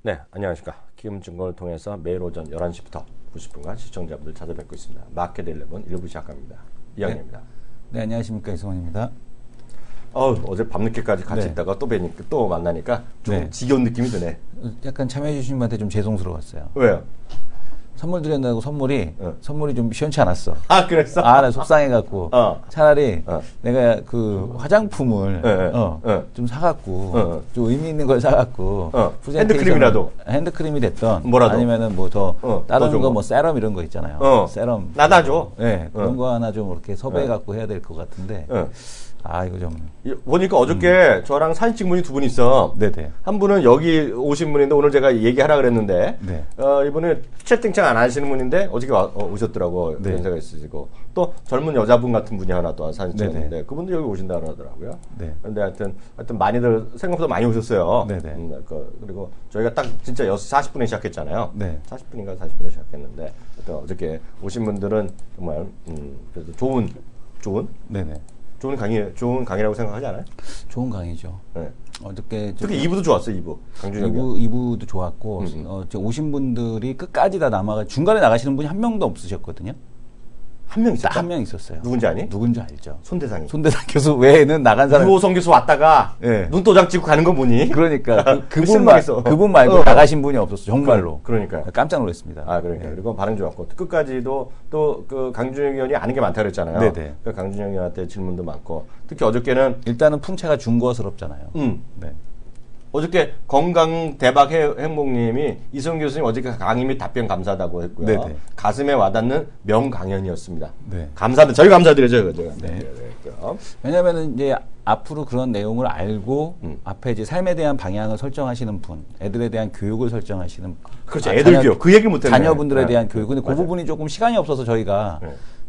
네, 안녕하십니까. 키움증권을 통해서 매일 오전 11시부터 90분간 시청자분들 찾아뵙고 있습니다. 마켓 11 1부 시작합니다. 이양입니다. 네, 안녕하십니까. 이승원입니다. 어제 밤늦게까지 같이 네. 있다가 또 뵈니까, 또 만나니까 좀 네. 지겨운 느낌이 드네. 약간 참여해주신 분한테 좀 죄송스러웠어요. 왜요? 선물 드렸다고 선물이 좀 시원치 않았어. 아, 그랬어? 나 속상해갖고. 차라리 내가 그 화장품을 좀 사갖고 좀 의미 있는 걸 사갖고 핸드크림이라도 핸드크림이 됐던 뭐라도 아니면은 뭐 다른 거 뭐 세럼 이런 거 있잖아요. 세럼 나눠줘. 네, 그런 거 하나 좀 이렇게 섭외해갖고 해야 될 것 같은데. 이거 좀. 보니까 어저께 저랑 사진 찍은 분이 두 분 있어. 네네. 한 분은 여기 오신 분인데 오늘 제가 얘기하라 그랬는데, 네. 이분은 채팅창 안 하시는 분인데 어저께 오셨더라고. 네. 연세가 있으시고. 또 젊은 여자분 같은 분이 하나 또 사진 찍었는데, 네네. 그분도 여기 오신다 그러더라고요. 네. 근데 하여튼 많이들 생각보다 많이 오셨어요. 네네. 그리고 저희가 딱 진짜 6시 40분에 시작했잖아요. 네. 40분인가 40분에 시작했는데, 하여튼 어저께 오신 분들은 정말, 그래도 좋은? 네네. 좋은 강의라고 생각하지 않아요? 좋은 강의죠. 네. 어저께 특히 2부도 좋았어요, 2부. 강준혁이. 2부도 좋았고, 오신 분들이 끝까지 다 남아가 중간에 나가시는 분이 한 명도 없으셨거든요. 한 명 있었다? 딱 한 명 있었어요. 누군지 아니? 누군지 알죠. 손대상이. 손대상 교수 외에는 나간 사람. 유호성 교수 왔다가 네. 눈도장 찍고 가는 거 보니. 그러니까 그분 실망했어. 말고 나가신 분이 없었어. 정말로. 그러니까요. 깜짝 놀랐습니다. 그러니까. 네. 그리고 반응 좋았고 끝까지도 또 그 강준혁 의원이 아는 게 많다 그랬잖아요. 네네. 그 강준혁 의원한테 질문도 많고 특히 어저께는 일단은 풍채가 중고스럽잖아요. 네. 어저께 건강 대박 행복님이 이성 교수님 어저께 강의 및 답변 감사하다고 했고요. 네네. 가슴에 와닿는 명강연이었습니다. 네. 저희 감사드려요. 네. 왜냐면은 이제 앞으로 그런 내용을 알고 앞에 이제 삶에 대한 방향을 설정하시는 분, 애들에 대한 교육을 설정하시는 그렇죠. 애들 교육. 그 얘기를 못 했네. 자녀분들에 대한 교육. 근데 그 맞아요. 부분이 조금 시간이 없어서 저희가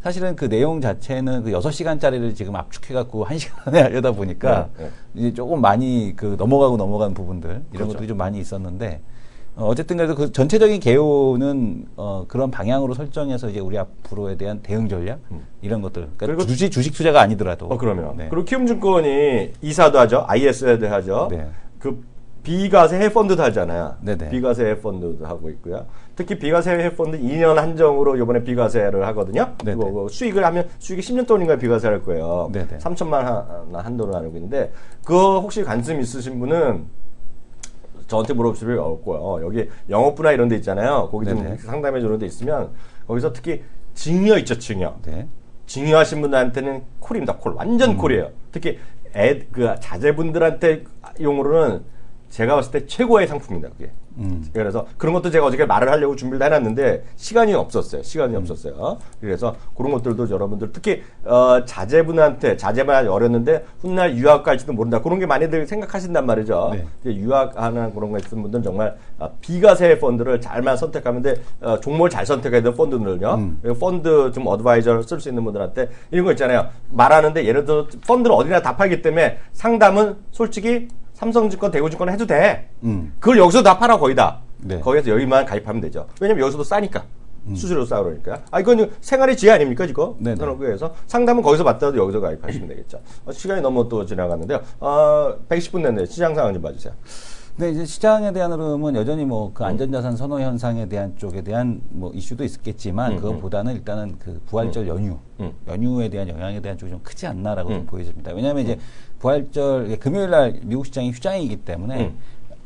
사실은 그 내용 자체는 그 6시간짜리를 지금 압축해갖고 1시간에 하려다 보니까 이제 조금 많이 그 넘어가는 부분들, 이런 그렇죠. 것들이 좀 많이 있었는데, 어쨌든 그래도 그 전체적인 개요는 그런 방향으로 설정해서 이제 우리 앞으로에 대한 대응 전략 이런 것들. 그러니까 그리고 주식 투자가 아니더라도. 그러면. 네. 그리고 키움증권이 이사도 하죠. IS도 하죠. 네. 그 비과세 해펀드도 하잖아요. 네네. 비과세 해펀드도 하고 있고요. 특히 비과세 해펀드 2년 한정으로 이번에 비과세를 하거든요. 뭐 수익을 하면 수익이 10년 동안인가 비과세를 할 거예요. 네네. 3천만 한도로 알고 있는데 그거 혹시 관심 있으신 분은 저한테 물어보실 필요 없고요. 여기 영업부나 이런 데 있잖아요. 거기 좀 상담해 주는 데 있으면 거기서 특히 증여 있죠, 증여. 네. 증여하신 분들한테는 콜입니다, 콜. 완전 콜이에요. 특히 그 자제분들한테 용으로는 제가 봤을 때 최고의 상품입니다, 그게. 그래서 그런 것도 제가 어저께 말을 하려고 준비를 해놨는데 시간이 없었어요. 그래서 그런 것들도 여러분들 특히 자제분한테 어렸는데 훗날 유학 갈지도 모른다. 그런 게 많이들 생각하신단 말이죠. 네. 유학하는 그런 거 있는 분들은 정말 비과세 펀드를 잘만 선택하면 돼. 종목을 잘 선택해야 돼요, 펀드는요. 펀드 좀 어드바이저를 쓸 수 있는 분들한테 이런 거 있잖아요. 말하는데 예를 들어 펀드를 어디나 다 팔기 때문에 상담은 솔직히 삼성증권, 대구증권 해도 돼. 그걸 여기서 다 팔아, 거의 다. 네. 거기에서 여기만 가입하면 되죠. 왜냐면 여기서도 싸니까. 수수료도 싸고 그러니까. 이건 생활의 지혜 아닙니까, 지금? 그래서 상담은 거기서 받더라도 여기서 가입하시면 되겠죠. 시간이 너무 또 지나갔는데요. 110분 됐는데 시장 상황 좀 봐주세요. 네, 이제 시장에 대한 흐름은 여전히 뭐 그 안전자산 선호 현상에 대한 쪽에 대한 뭐 이슈도 있겠지만 그것보다는 일단은 그 부활절 연휴에 대한 영향에 대한 쪽이 좀 크지 않나라고 좀 보여집니다. 왜냐하면 이제 부활절 금요일 날 미국 시장이 휴장이기 때문에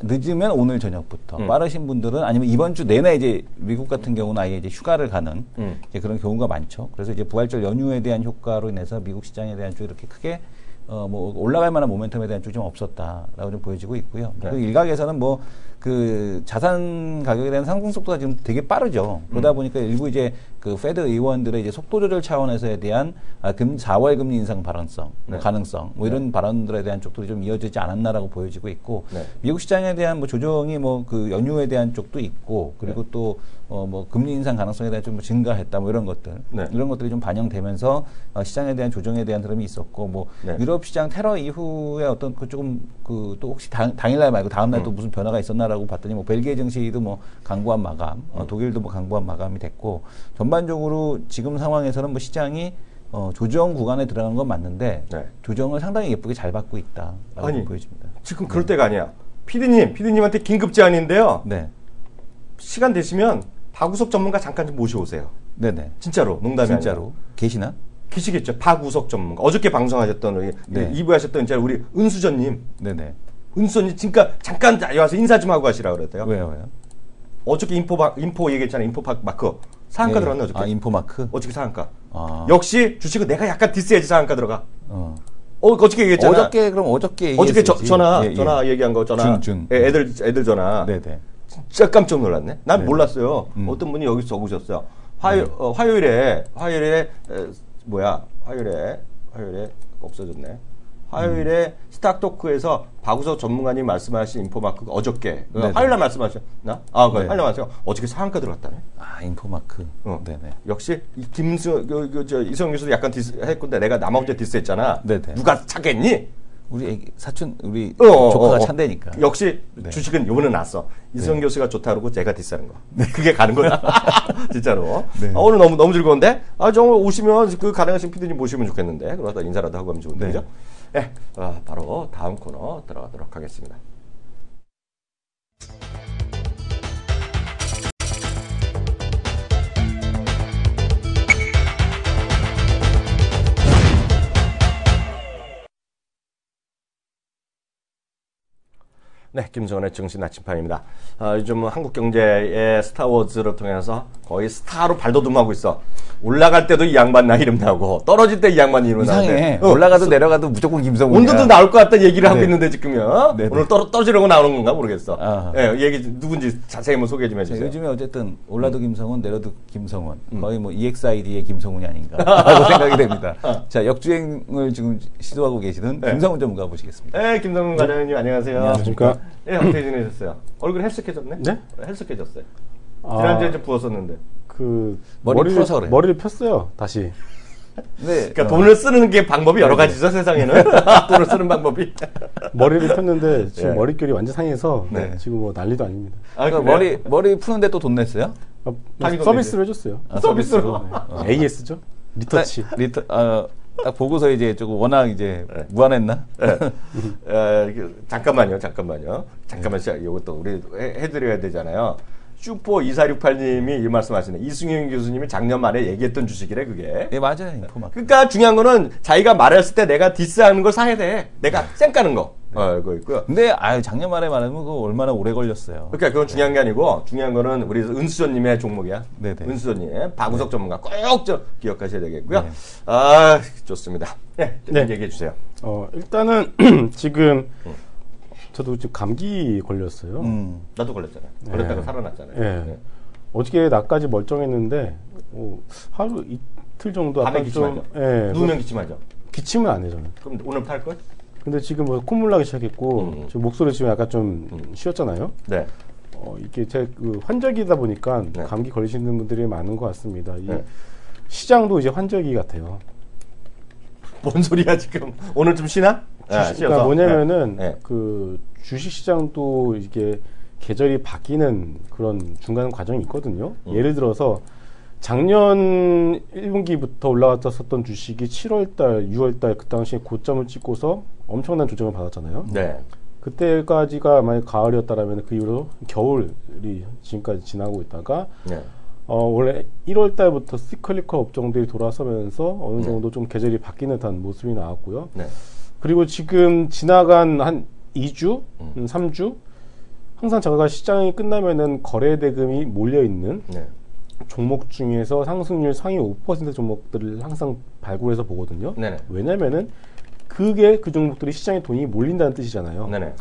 늦으면 오늘 저녁부터 빠르신 분들은 아니면 이번 주 내내 이제 미국 같은 경우는 아예 이제 휴가를 가는 이제 그런 경우가 많죠. 그래서 이제 부활절 연휴에 대한 효과로 인해서 미국 시장에 대한 쪽이 이렇게 크게 뭐 올라갈 만한 모멘텀에 대한 쪽이 좀 없었다라고 좀 보여지고 있고요. 그리고 일각에서는 뭐 그 자산 가격에 대한 상승 속도가 지금 되게 빠르죠. 그러다 보니까 일부 이제 그 페드 의원들의 이제 속도 조절 차원에서에 대한 4월 금리 인상 발언성, 가능성, 뭐 이런 발언들에 대한 쪽들이 좀 이어지지 않았나라고 보여지고 있고, 미국 시장에 대한 뭐 조정이 뭐 그 연휴에 대한 쪽도 있고, 그리고 또 뭐 금리 인상 가능성에 대한 좀 증가했다, 뭐 이런 것들, 이런 것들이 좀 반영되면서 시장에 대한 조정에 대한 흐름이 있었고, 뭐 유럽 시장 테러 이후에 어떤 그 조금 그 또 혹시 당일날 말고 다음날 또 무슨 변화가 있었나라고 봤더니 뭐 벨기에 증시도 뭐 강보한 마감, 독일도 뭐 강보한 마감이 됐고, 전반적으로 지금 상황에서는 뭐 시장이 조정 구간에 들어간 건 맞는데 조정을 상당히 예쁘게 잘 받고 있다라고 보여집니다. 지금 그럴 때가 아니야. PD님한테 긴급 제안인데요. 네. 시간 되시면 박우석 전문가 잠깐 좀 모셔오세요. 네네. 진짜로, 농담이 진짜로. 아니라. 계시나? 계시겠죠. 박우석 전문가. 어저께 방송하셨던 우리 네. 2부 하셨던 이제 우리 은수전님. 네네. 은수전님 잠깐 와서 인사 좀 하고 가시라 그랬대요. 왜요? 어저께 인포 얘기했잖아요. 인포마크. 상한가 예. 들어갔네 어저께. 아, 인포마크? 어저께 상한가. 아. 역시 주식은 내가 약간 디스해야지 상한가 들어가. 어. 어저께 얘기했잖아. 어저께 어저께 얘기했었지. 전화 얘기한 거 전화. 준. 예, 애들 전화. 네네. 진짜 깜짝 놀랐네. 난 네. 몰랐어요. 어떤 분이 여기서 적으셨어요. 화요일에 없어졌네. 화요일에 스탁토크에서 박우석 전문가님 말씀하신 인포마크가 어저께 네네. 화요일날 말씀하셨나? 네. 화요일날 말씀. 어저께 상한가 들어갔다네. 아, 인포마크. 네네. 역시 이성 교수도 약간 디스했건데 내가 남아공제 디스했잖아. 네네. 누가 차겠니? 우리 사촌, 우리 조카가 찬대니까. 역시 네. 주식은 요번에 났어. 이수영 교수가 좋다 그러고 제가 디스하는 거. 그게 가는 거야. 진짜로. 네. 오늘 너무 즐거운데? 정말 오시면 그 가능하신 피디님 모시면 좋겠는데. 그러다 인사라도 하고 하면 좋은데. 네. 그죠? 네. 바로 다음 코너 들어가도록 하겠습니다. 네, 김성원의 정신 나침판입니다. 요즘 한국 경제의 스타워즈를 통해서 거의 스타로 발돋움하고 있어. 올라갈 때도 이 양반 나 이름 나오고 떨어질 때 이 양반 이름 나오고. 이상해. 올라가도 내려가도 무조건 김성훈이야. 온도도 나올 것 같다는 얘기를 하고 네. 있는데 지금요. 네네. 오늘 떨어지려고 나오는 건가 모르겠어. 아하. 네, 얘기 누군지 자세히 한번 소개 좀 해주세요. 요즘에 어쨌든 올라도 김성훈, 내려도 김성훈. 거의 뭐 EXID의 김성훈이 아닌가라고 생각이 됩니다. 자, 역주행을 지금 시도하고 계시는 네. 김성훈 전문가 모시겠습니다. 네, 김성훈 과장님 안녕하세요. 안녕하십니까. 네, 어떻게 지내셨어요? 얼굴 헬쓱해졌네? 네? 헬쓱해졌어요. 아, 지난주에 좀 부었었는데. 머리 풀어서 그래요. 머리를 폈어요. 다시. 네. 그러니까 돈을 쓰는 게 방법이 여러 가지죠, 세상에는. 돈을 쓰는 방법이. 머리를 폈는데 지금 예. 머릿결이 완전 상해서 네. 지금 뭐 난리도 아닙니다. 그러니까 머리 푸는데 또 돈 냈어요? 당연히 서비스를 해줬어요. 서비스로. AS죠? 리터치. 딱 보고서 이제 조금 워낙 이제 네. 무안했나? 잠깐만요. 잠깐만, 이것도 우리 해드려야 되잖아요. 슈퍼 2468님이 이 말씀하시네. 이승윤 교수님이 작년 말에 얘기했던 주식이래, 그게. 네, 맞아요. 인포마크. 그러니까 중요한 거는 자기가 말했을 때 내가 디스하는 걸 사야 돼. 내가 쌩 까는 거. 그거 있고요. 근데 작년 말에 말하면 그거 얼마나 오래 걸렸어요. 그러니까 그건 중요한 게 아니고 중요한 거는 우리 은수전님의 종목이야. 네네. 은수전님 박우석 전문가 꼭 기억하셔야 되겠고요. 네. 좋습니다. 네, 네. 얘기해 주세요. 일단은 지금 저도 지금 감기 걸렸어요. 나도 걸렸잖아요. 걸렸다가 살아났잖아요. 예. 네. 어저께 낮까지 멀쩡했는데 하루 이틀 정도 밤에 약간 기침하죠. 예, 누우면 기침하죠. 기침은 안 해요 저는. 그럼 오늘 팔 걸? 근데 지금 뭐 콧물 나기 시작했고 지금 목소리 지금 약간 좀 쉬었잖아요. 네. 이게 제 환절기다 보니까 네. 감기 걸리시는 분들이 많은 것 같습니다. 이 네. 시장도 이제 환절기 같아요. 뭔 소리야 지금? 오늘 좀 쉬나? 그러니까 뭐냐면은 네. 그 주식 시장도 이게 계절이 바뀌는 그런 중간 과정이 있거든요. 예를 들어서 작년 1분기부터 올라갔었던 주식이 7월달, 6월달 그 당시에 고점을 찍고서 엄청난 조정을 받았잖아요. 네. 그때까지가 만약 가을이었다라면 그 이후로 겨울이 지금까지 지나고 있다가 네. 원래 1월 달부터 시클리컬 업종들이 돌아서면서 어느 정도 좀 계절이 바뀌는 듯한 모습이 나왔고요. 네. 그리고 지금 지나간 한 2주, 3주 항상 제가 시장이 끝나면은 거래 대금이 몰려 있는 네. 종목 중에서 상승률 상위 5% 종목들을 항상 발굴해서 보거든요. 네네. 왜냐면은 그게 그 종목들이 시장에 돈이 몰린다는 뜻이잖아요. 네네.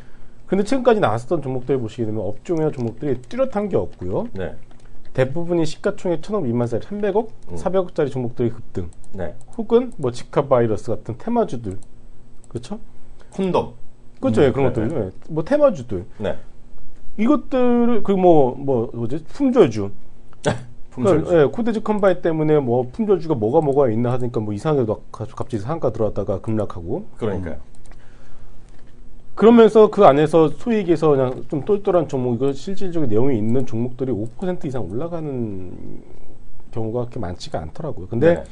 근데 지금까지 나왔었던 종목들을 보시게 되면 업종이나 종목들이 뚜렷한 게 없고요. 네. 대부분이 시가총액 1,000억 미만짜리 300억, 400억짜리 종목들이 급등. 네. 혹은 뭐 지카 바이러스 같은 테마주들. 그렇죠? 콘돔. 그렇죠. 예, 그런 네. 것들. 예. 뭐 테마주들. 네. 이것들을 그리고 뭐지? 품절주. 품절. 예, 코데지 컴바인 때문에 뭐 품절주가 뭐가 있나 하니까 뭐 이상하게 갑자기 상한가 들어왔다가 급락하고. 그러니까요. 그러면서 그 안에서 소위 얘기해서 그냥 좀 똘똘한 종목, 이거 실질적인 내용이 있는 종목들이 5% 이상 올라가는 경우가 그렇게 많지가 않더라고요. 근데 네.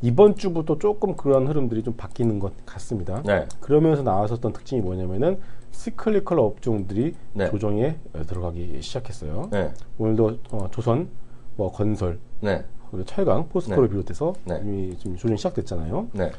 이번 주부터 조금 그런 흐름들이 좀 바뀌는 것 같습니다. 네. 그러면서 나왔었던 특징이 뭐냐면은 시클리컬 업종들이 네. 조정에 들어가기 시작했어요. 네. 오늘도 조선, 뭐 건설, 네. 그리고 철강, 포스코를 네. 비롯해서 네. 이미 좀 조정이 시작됐잖아요. 네.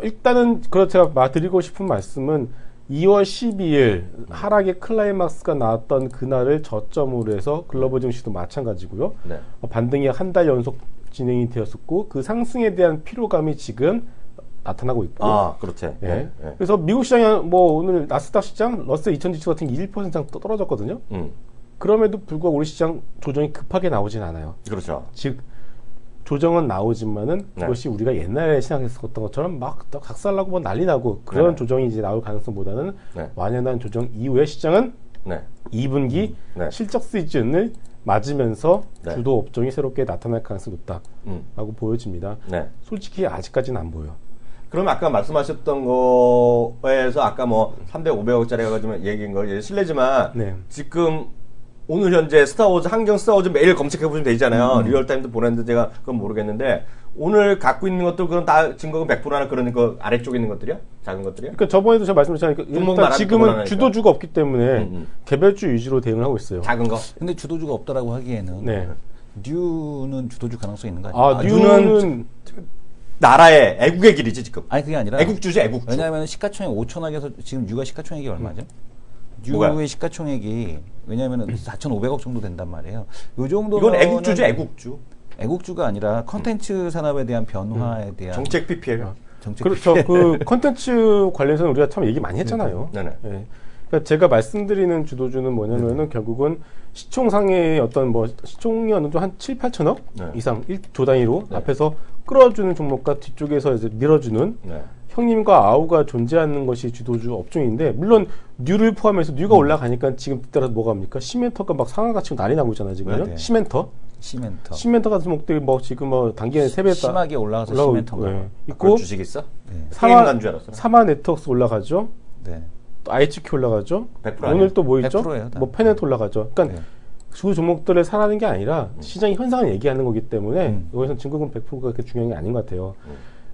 일단은 제가 드리고 싶은 말씀은 2월 12일 하락의 클라이막스가 나왔던 그날을 저점으로 해서 글로벌 증시도 마찬가지고요. 네. 반등이 한 달 연속 진행이 되었었고 그 상승에 대한 피로감이 지금 나타나고 있고. 아, 그렇지. 예. 네. 네. 그래서 미국 시장이 뭐 오늘 나스닥 시장, 러셀 2000 지수 같은 게 1% 이상 떨어졌거든요. 그럼에도 불구하고 우리 시장 조정이 급하게 나오진 않아요. 그렇죠. 즉 조정은 나오지만은 네. 그것이 우리가 옛날에 생각했었던 것처럼 막 각살나고 뭐 난리 나고 그런 네. 조정이 이제 나올 가능성보다는 네. 완연한 조정 이후에 시장은 네. 2분기 네. 실적 시즌을 맞으면서 네. 주도 업종이 새롭게 나타날 가능성이 높다라고 보여집니다. 네. 솔직히 아직까지는 안 보여. 그럼 아까 말씀하셨던 거에서 아까 뭐 300, 500억짜리가 가지고 얘기한 거 실례지만 네. 지금 오늘 현재 스타워즈 한경 스타워즈 매일 검색해 보시면 되잖아요. 리얼타임도 보냈는데 제가 그건 모르겠는데 오늘 갖고 있는 것도 그럼 다 증거가 100%나 그런 거 아래쪽에 있는 것들이야? 작은 것들이야? 그러니까 저번에도 제가 말씀드렸잖아요. 일단 지금은 주도주가 없기 때문에 개별주 위주로 대응을 하고 있어요. 작은 거. 근데 주도주가 없다라고 하기에는 네. 뉴는 주도주 가능성이 있는 거 아니에요? 아, 뉴는 나라의 애국의 길이지 지금. 아니 그게 아니라 애국주지 애국주. 왜냐하면 시가총액 5천억에서 지금 뉴가 시가총액이 얼마죠? 뭐가요? 뉴의 시가총액이 왜냐하면 4,500억 정도 된단 말이에요. 요 정도면 이건 애국주지 애국주. 애국주가 아니라 컨텐츠 산업에 대한 변화에 대한 정책 PPL. 정책 그렇죠. 그 컨텐츠 관련해서는 우리가 참 얘기 많이 했잖아요. 네네. 예. 그러니까 제가 말씀드리는 주도주는 뭐냐면은 결국은 시총상의 어떤 뭐 시총이 어느 정도 한 7, 8천억 네. 이상 1조 단위로 네. 앞에서 끌어주는 종목과 뒤쪽에서 이제 밀어주는 네. 형님과 아우가 존재하는 것이 주도주 업종인데 물론 뉴를 포함해서 뉴가 올라가니까 지금 따라서 뭐가 합니까? 시멘터가 막 상한가 치고 난리 나고 있잖아요 지금요. 네. 시멘터 같은 종목들이 뭐 지금 뭐 단기에 3배 심하게 올라가서 시멘터가 있고 주식 있어? 네. 사마 네트워크스 올라가죠. 네. 또 IHQ 올라가죠. 100% 오늘 또 뭐 있죠? 100%예요, 뭐 페넷 올라가죠. 그러니까 네. 주 종목들을 사라는 게 아니라 시장의 현상을 얘기하는 거기 때문에 여기서 증거금 100%가 그렇게 중요한 게 아닌 것 같아요.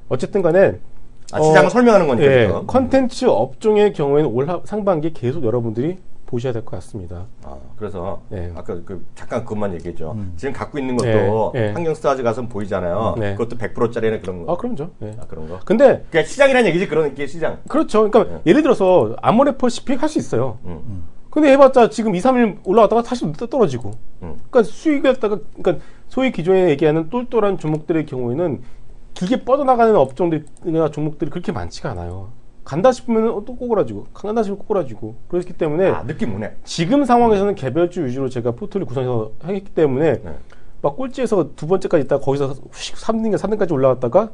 어쨌든 간에 시장을 설명하는 거니까. 예, 컨텐츠 업종의 경우에는 올 상반기에 계속 여러분들이 보셔야 될 것 같습니다. 그래서 네. 아까 잠깐 그것만 얘기했죠. 지금 갖고 있는 것도 네. 한경스타즈 가서 보이잖아요. 네. 그것도 100%짜리는 그런 거. 그럼요. 예. 그런 거. 근데 그러니까 시장이라는 얘기지 그런 게 시장. 그렇죠. 그러니까 예를 들어서 아모레퍼시픽 할 수 있어요. 근데 해봤자 지금 2, 3일 올라갔다가 다시 떨어지고. 그러니까 수익에다가 그러니까 소위 기존에 얘기하는 똘똘한 종목들의 경우에는 길게 뻗어나가는 업종들이나 종목들이 그렇게 많지가 않아요. 간다 싶으면 또 꼬꾸라지고, 간다 싶으면 꼬꾸라지고. 그렇기 때문에 느낌 오네. 지금 상황에서는 개별주 위주로 제가 포트를 구성해서 하기 때문에 막 꼴찌에서 두 번째까지 있다가 거기서 3등인가 4등까지 올라갔다가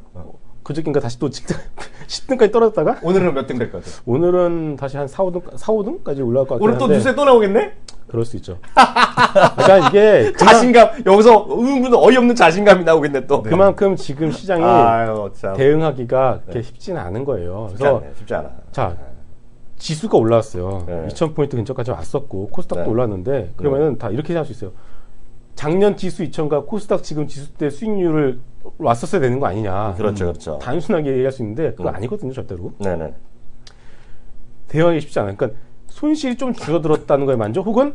그저께인가 다시 또 10등까지 떨어졌다가 오늘은 몇 등 될 것 같아요? 오늘은 다시 한 4, 5등까지 올라갈 것 같아요. 오늘 또 뉴스에 또 나오겠네? 그럴 수 있죠. 그러니까 이게 자신감, 여기서 어이없는 자신감이 나오겠네 또. 그만큼 지금 시장이 참. 대응하기가 그렇게 쉽지는 않은 거예요. 그래서 쉽지 않아. 자, 지수가 올라왔어요. 네. 2000포인트 근처까지 왔었고 코스닥도 네. 올랐는데 그러면은 다 이렇게 생각할 수 있어요. 작년 지수 2000과 코스닥 지금 지수 때 수익률을 왔었어야 되는 거 아니냐. 그렇죠, 그렇죠. 단순하게 얘기할 수 있는데 그거 아니거든요, 절대로. 네네. 대응하기 쉽지 않아요. 그러니까 손실이 좀 줄어들었다는 거에 만족 혹은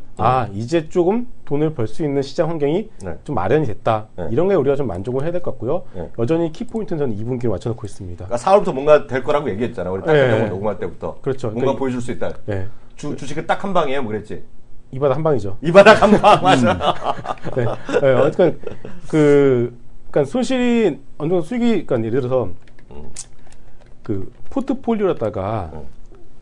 이제 조금 돈을 벌 수 있는 시장 환경이 네. 좀 마련이 됐다. 네. 이런 거에 우리가 좀 만족을 해야 될 것 같고요. 네. 여전히 키포인트는 저는 2분기로 맞춰놓고 있습니다. 그러니까 4월부터 뭔가 될 거라고 얘기했잖아. 우리 딱 네. 녹음할 때부터. 그렇죠. 뭔가 그러니까 보여줄 수 있다. 네. 주식은 딱 한 방이에요, 뭐 그랬지? 이 바닥 한 방이죠. 이 바닥 한 방, 맞아. 네. 네. 어쨌든 그러니까 손실이 어느 정도 수익이 그러니까 예를 들어서 그 포트폴리오에다가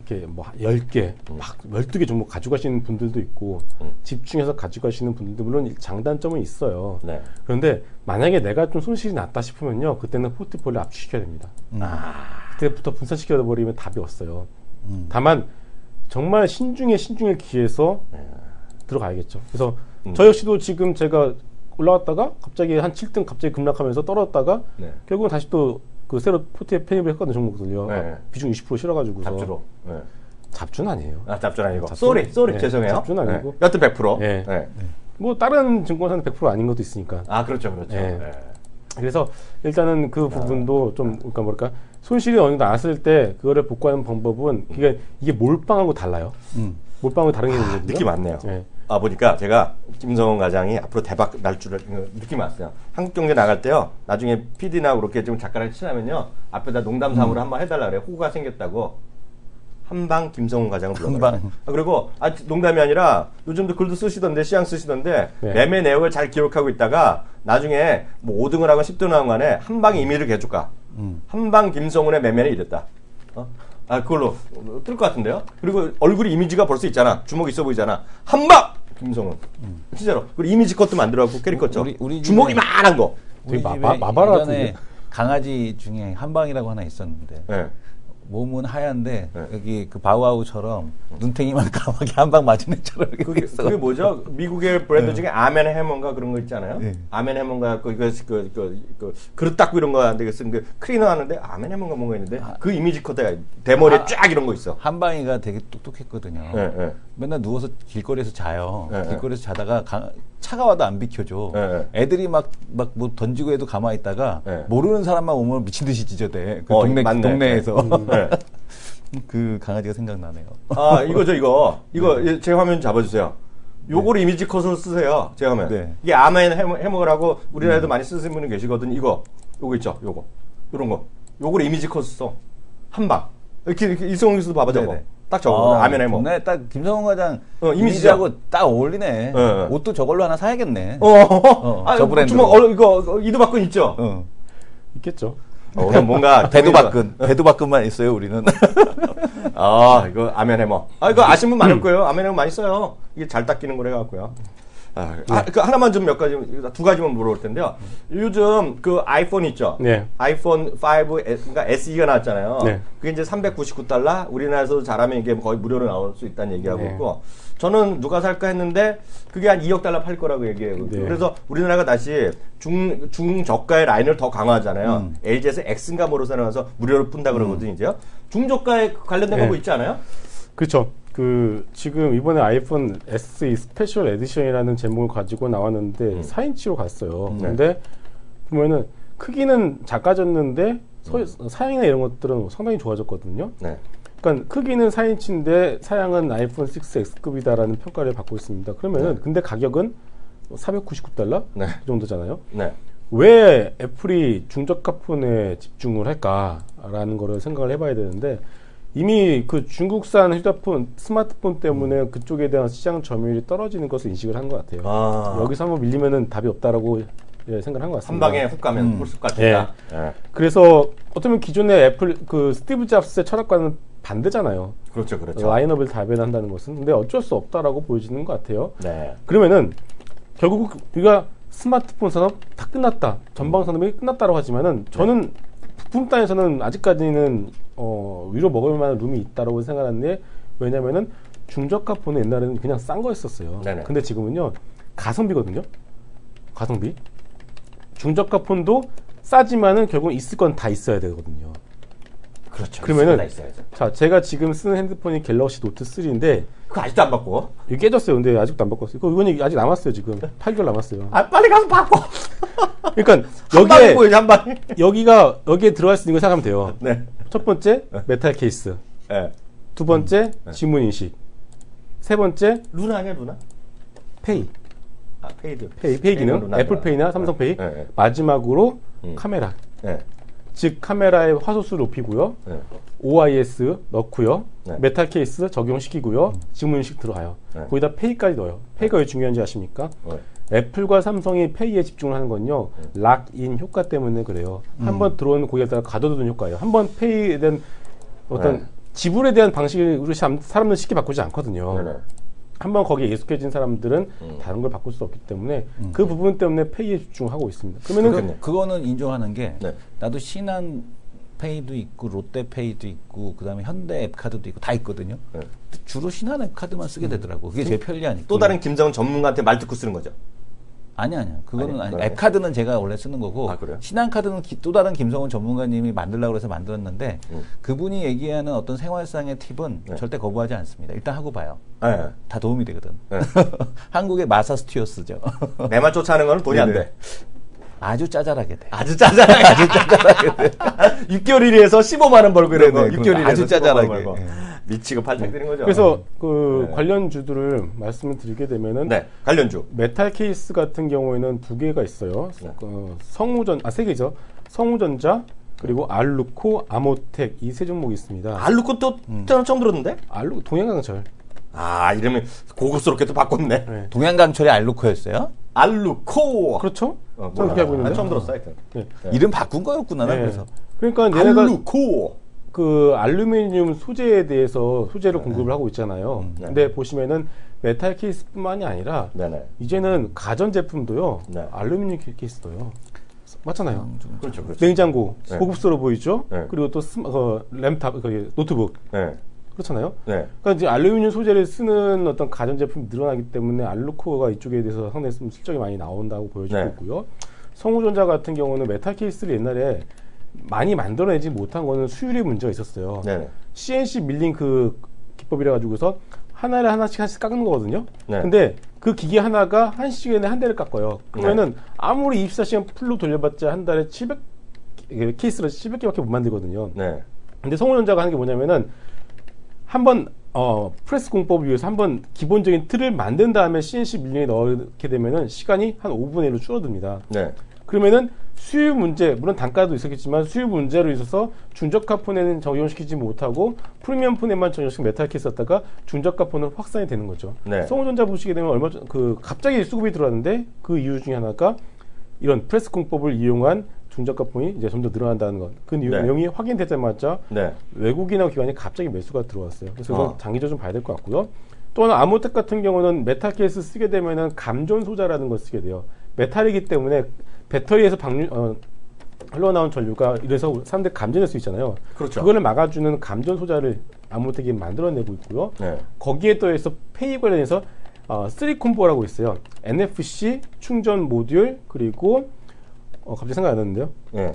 이렇게 뭐 10개, 막 12개 종목 가져가시는 분들도 있고 집중해서 가져가시는 분들도 물론 장단점은 있어요. 네. 그런데 만약에 내가 좀 손실이 났다 싶으면요. 그때는 포트폴리오 압축시켜야 됩니다. 그때부터 분산시켜 버리면 답이 없어요. 다만 정말 신중에 기해서 들어가야겠죠. 그래서 저 역시도 지금 제가 올라왔다가 갑자기 한 7등 갑자기 급락하면서 떨어졌다가 네. 결국은 다시 또 그 새로 포트에 편입을 했거든요, 종목들요. 네. 비중 20% 실어가지고서. 잡주로. 네. 잡주는 아니에요. 잡주는 아니고. 잡주? 쏘리, 네, 죄송해요. 잡주는 아니고. 여튼 100%. 네. 네. 뭐 다른 증권사는 100% 아닌 것도 있으니까. 그렇죠. 네. 네. 그래서 일단은 그 부분도 좀 그러니까 뭐랄까 손실이 어느 정도 났을 때 그거를 복구하는 방법은 이게 몰빵하고 달라요. 몰빵하고 다른 게 있거든요. 느낌 왔네요. 네. 보니까 제가 김성원 과장이 앞으로 대박 날 줄을 느낌이 왔어요. 한국경제 나갈 때요. 나중에 PD나 그렇게 좀 작가랑 친하면요. 앞에다 농담삼으로 한번 해달라 그래요. 호구가 생겼다고. 한방 김성원 과장을 불러요. 그리고 농담이 아니라 요즘도 글도 쓰시던데 시향 쓰시던데 네. 매매 내역을 잘 기록하고 있다가 나중에 뭐 5등을 하건 10등을 하건 간에 한방 임의를 개줄까. 한방 김성원의 매매는 이랬다. 그걸로 뜰 것 같은데요. 그리고 얼굴이 이미지가 벌써 있잖아. 주먹 있어 보이잖아. 한방 김성원. 진짜로. 그리고 이미지 컷도 만들어갖고 캐릭터 죠. 우리 주먹이 만한 거. 우리 되게 집에 마바라 예전에 강아지 중에 한방이라고 하나 있었는데 네. 몸은 하얀데 네. 여기 그 바우아우처럼 눈탱이만 까맣게 한방 맞은 애처럼 이렇게 그게 있어. 뭐죠? 미국의 브랜드 중에 아멘 해먼가 그런 거 있잖아요. 네. 아멘 해먼가 그릇 닦고 이런 거 하는데 쓴 그 클리너 하는데 아멘 해먼가 뭔가 있는데 그 이미지 컷에 대머리에 쫙 이런 거 있어. 한방이가 되게 똑똑했거든요. 네, 네. 맨날 누워서 길거리에서 자요. 네, 길거리에서 자다가 차가 와도 안 비켜줘. 네. 애들이 막 뭐 던지고 해도 가만히 있다가 네. 모르는 사람만 오면 미친 듯이 짖어대. 그 맞네. 동네에서. 네. 그 강아지가 생각나네요. 이거죠, 이거. 제 화면 잡아주세요. 요거를 이미지 컷으로 쓰세요. 제 화면. 네. 이게 아멘 해먹으라고 우리나라에도 많이 쓰시는 분이 계시거든요. 요거 있죠, 요거. 요런 거. 요거를 이미지 컷으로 써. 한방. 이렇게 이성훈 교수도 봐봐, 저거. 네네. 딱 저거. 아멘 해먹. 네, 딱 김성훈 과장 이미지죠. 이미지하고 딱 어울리네. 네. 옷도 저걸로 하나 사야겠네. 저 브랜드로. 주먹, 이거, 이두박근 있죠? 있겠죠. 오늘 뭔가. 배두박근만 있어요, 우리는. 이거 아멘 해먹. 이거 아시는 분 많을 거예요. 아멘 해먹 많이 써요. 이게 잘 닦이는 거래 갖고요. 그 하나만 좀 몇 가지, 두 가지만 물어볼 텐데요. 요즘 그 아이폰 있죠? 네. 아이폰 5, 그러니까 SE가 나왔잖아요. 네. 그게 이제 $399. 우리나라에서도 잘하면 이게 거의 무료로 나올 수 있다는 얘기하고 네. 있고. 저는 누가 살까 했는데 그게 한 $2억 팔 거라고 얘기해요. 네. 그래서 우리나라가 다시 중저가의 라인을 더 강화하잖아요. LG에서 X인가 뭐로 나와서 무료로 푼다 그러거든요, 이제요. 중저가에 관련된 거 뭐 있지 않아요? 그렇죠. 지금 이번에 아이폰 SE 스페셜 에디션이라는 제목을 가지고 나왔는데 4인치로 갔어요. 근데 보면은 크기는 작아졌는데 사양이나 이런 것들은 상당히 좋아졌거든요. 네. 그러니까 크기는 4인치인데 사양은 아이폰 6X급이다라는 평가를 받고 있습니다. 그러면은 근데 가격은 $499? 네. 그 정도잖아요. 네. 왜 애플이 중저가 폰에 집중을 할까라는 거를 생각을 해봐야 되는데 이미 그 중국산 휴대폰, 스마트폰 때문에 그쪽에 대한 시장 점유율이 떨어지는 것을 인식을 한 것 같아요. 여기서 한번 밀리면은 답이 없다라고 생각을 한 것 같습니다. 한 방에 훅 가면 홀쑥 같다. 네. 그래서 어쩌면 기존의 애플 그 스티브 잡스의 철학과는 반대잖아요. 그렇죠. 라인업을 다변한다는 것은. 근데 어쩔 수 없다라고 보여지는 것 같아요. 네. 그러면은 결국 우리가 스마트폰 산업 다 끝났다. 전방 산업이 끝났다고 하지만은 저는 부품 단에서는 아직까지는 위로 먹을 만한 룸이 있다고 생각하는데 왜냐면은 중저가 폰은 옛날에는 그냥 싼 거였었어요. 네네. 근데 지금은요 가성비거든요. 가성비. 중저가 폰도 싸지만은 결국 있을 건 다 있어야 되거든요. 그렇죠. 그러면은 있어야죠. 자 제가 지금 쓰는 핸드폰이 갤럭시 노트 3인데 그거 아직도 안 바꿔? 이게 깨졌어요. 근데 아직도 안 바꿨어요. 이건 아직 남았어요. 지금 8개월 남았어요. 빨리 가서 바꿔. 그러니까 여기에 들어갈 수 있는 거 생각하면 돼요. 네. 첫 번째 메탈 케이스, 네. 두 번째 지문 인식, 세 번째 루나 아니야 루나? 페이 페이드. 기능, 루나구나. 애플페이나 삼성페이. 네. 마지막으로 카메라. 네. 즉 카메라의 화소수를 높이고요. 네. OIS 넣고요. 네. 메탈 케이스 적용시키고요. 지문 인식 들어가요. 네. 거기다 페이까지 넣어요. 페이가 왜 중요한지 아십니까? 네. 애플과 삼성이 페이에 집중을 하는 건요. 락인 효과 때문에 그래요. 한번 들어오는 고객에다가 가둬두는 효과예요. 한번 페이에 대한 어떤 네. 지불에 대한 방식을 사람들은 쉽게 바꾸지 않거든요. 네네. 한번 거기에 익숙해진 사람들은 다른 걸 바꿀 수 없기 때문에 그 부분 때문에 페이에 집중하고 있습니다. 그러면은 그거는 인정하는 게 네. 나도 신한 페이도 있고 롯데페이도 있고 그다음에 현대 앱카드도 있고 다 있거든요. 네. 주로 신한 앱카드만 쓰게 되더라고. 그게 제일 편리하니까. 또 다른 김정은 전문가한테 말 듣고 쓰는 거죠. 아니야. 그거는 아니. 그러네. 앱카드는 제가 원래 쓰는 거고 그래요? 신한카드는 또 다른 김성훈 전문가님이 만들려고 해서 만들었는데 그분이 얘기하는 어떤 생활상의 팁은 절대 거부하지 않습니다. 일단 하고 봐요. 네. 다 도움이 되거든. 네. 한국의 마사 스튜어스죠. 내만 쫓아하는 거는 돈이 안 돼. 아주 짜잘하게 돼. 아주 짜잘하게. 아주 짜잘하게 돼. 6개월 일에서 15만 원 벌고 이런 거. 6개월 일에서 아주 짜잘하게. 미치고 팔짝 뛰는 거죠. 그래서 그 관련주들을 말씀을 드리게 되면은 네, 관련주. 메탈 케이스 같은 경우에는 두 개가 있어요. 세 개죠. 성우전자 그리고 알루코, 아모텍 이 세 종목이 있습니다. 알루코 또 저는 처음 들었는데? 동양강철. 아, 이름이 고급스럽게 또 바꿨네. 네. 동양강철의 알루코였어요? 알루코. 그렇죠? 저는 그렇게 하고 있는데. 처음 들었어, 하여튼. 네. 이름 바꾼 거였구나. 네. 그래서 그러니까 얘네가 알루코. 그 알루미늄 소재에 대해서 소재를 공급을 하고 있잖아요. 근데 보시면은 메탈 케이스뿐만이 아니라 네네. 이제는 가전 제품도요. 네. 알루미늄 케이스도요. 맞잖아요. 그렇죠, 그렇죠. 냉장고 네. 고급스러워 보이죠? 네. 그리고 또 램탑, 노트북 네. 그렇잖아요. 네. 그러니까 이제 알루미늄 소재를 쓰는 어떤 가전 제품이 늘어나기 때문에 알루코가 이쪽에 대해서 상당히 좀 실적이 많이 나온다고 보여지고 네. 있고요. 성우전자 같은 경우는 메탈 케이스를 옛날에 많이 만들어내지 못한 거는 수율의 문제가 있었어요. 네. CNC 밀링 그 기법이라 가지고서 하나를 하나씩 깎는 거거든요. 네. 근데 그 기계 하나가 한 시간에 한 대를 깎아요. 그러면은 아무리 24시간 풀로 돌려봤자 한 달에 700 케이스를 700개밖에 못 만들거든요. 네. 근데 성우전자가 하는 게 뭐냐면은 한번 프레스 공법을 위해서 한번 기본적인 틀을 만든 다음에 CNC 밀링에 넣게 되면은 시간이 한 5분의 1로 줄어듭니다. 네. 그러면은 수율 문제, 물론 단가도 있었겠지만 수율 문제로 있어서 중저가 폰에는 적용시키지 못하고 프리미엄 폰에만 적용시킨 메탈 케이스 썼다가 중저가 폰은 확산이 되는 거죠. 네. 성우전자 보시게 되면 얼마 전 갑자기 수급이 들어왔는데 그 이유 중에 하나가 이런 프레스 공법을 이용한 중저가 폰이 이제 점점 늘어난다는 것. 그 네. 내용이 확인되자마자 네. 외국인하고 기관이 갑자기 매수가 들어왔어요. 그래서 이건 장기적으로 좀 봐야 될 것 같고요. 또 하나 아모텍 같은 경우는 메탈 케이스 쓰게 되면은 감전 소자라는 걸 쓰게 돼요. 메탈이기 때문에 배터리에서 흘러나온 전류가 이래서 사람들이 감전할 수 있잖아요. 그렇죠. 그거를 막아주는 감전 소자를 아모텍이 만들어내고 있고요. 네. 거기에 더해서 페이 관련해서 3콤보라고 있어요. NFC 충전 모듈 그리고 갑자기 생각 안 나는데요. 네.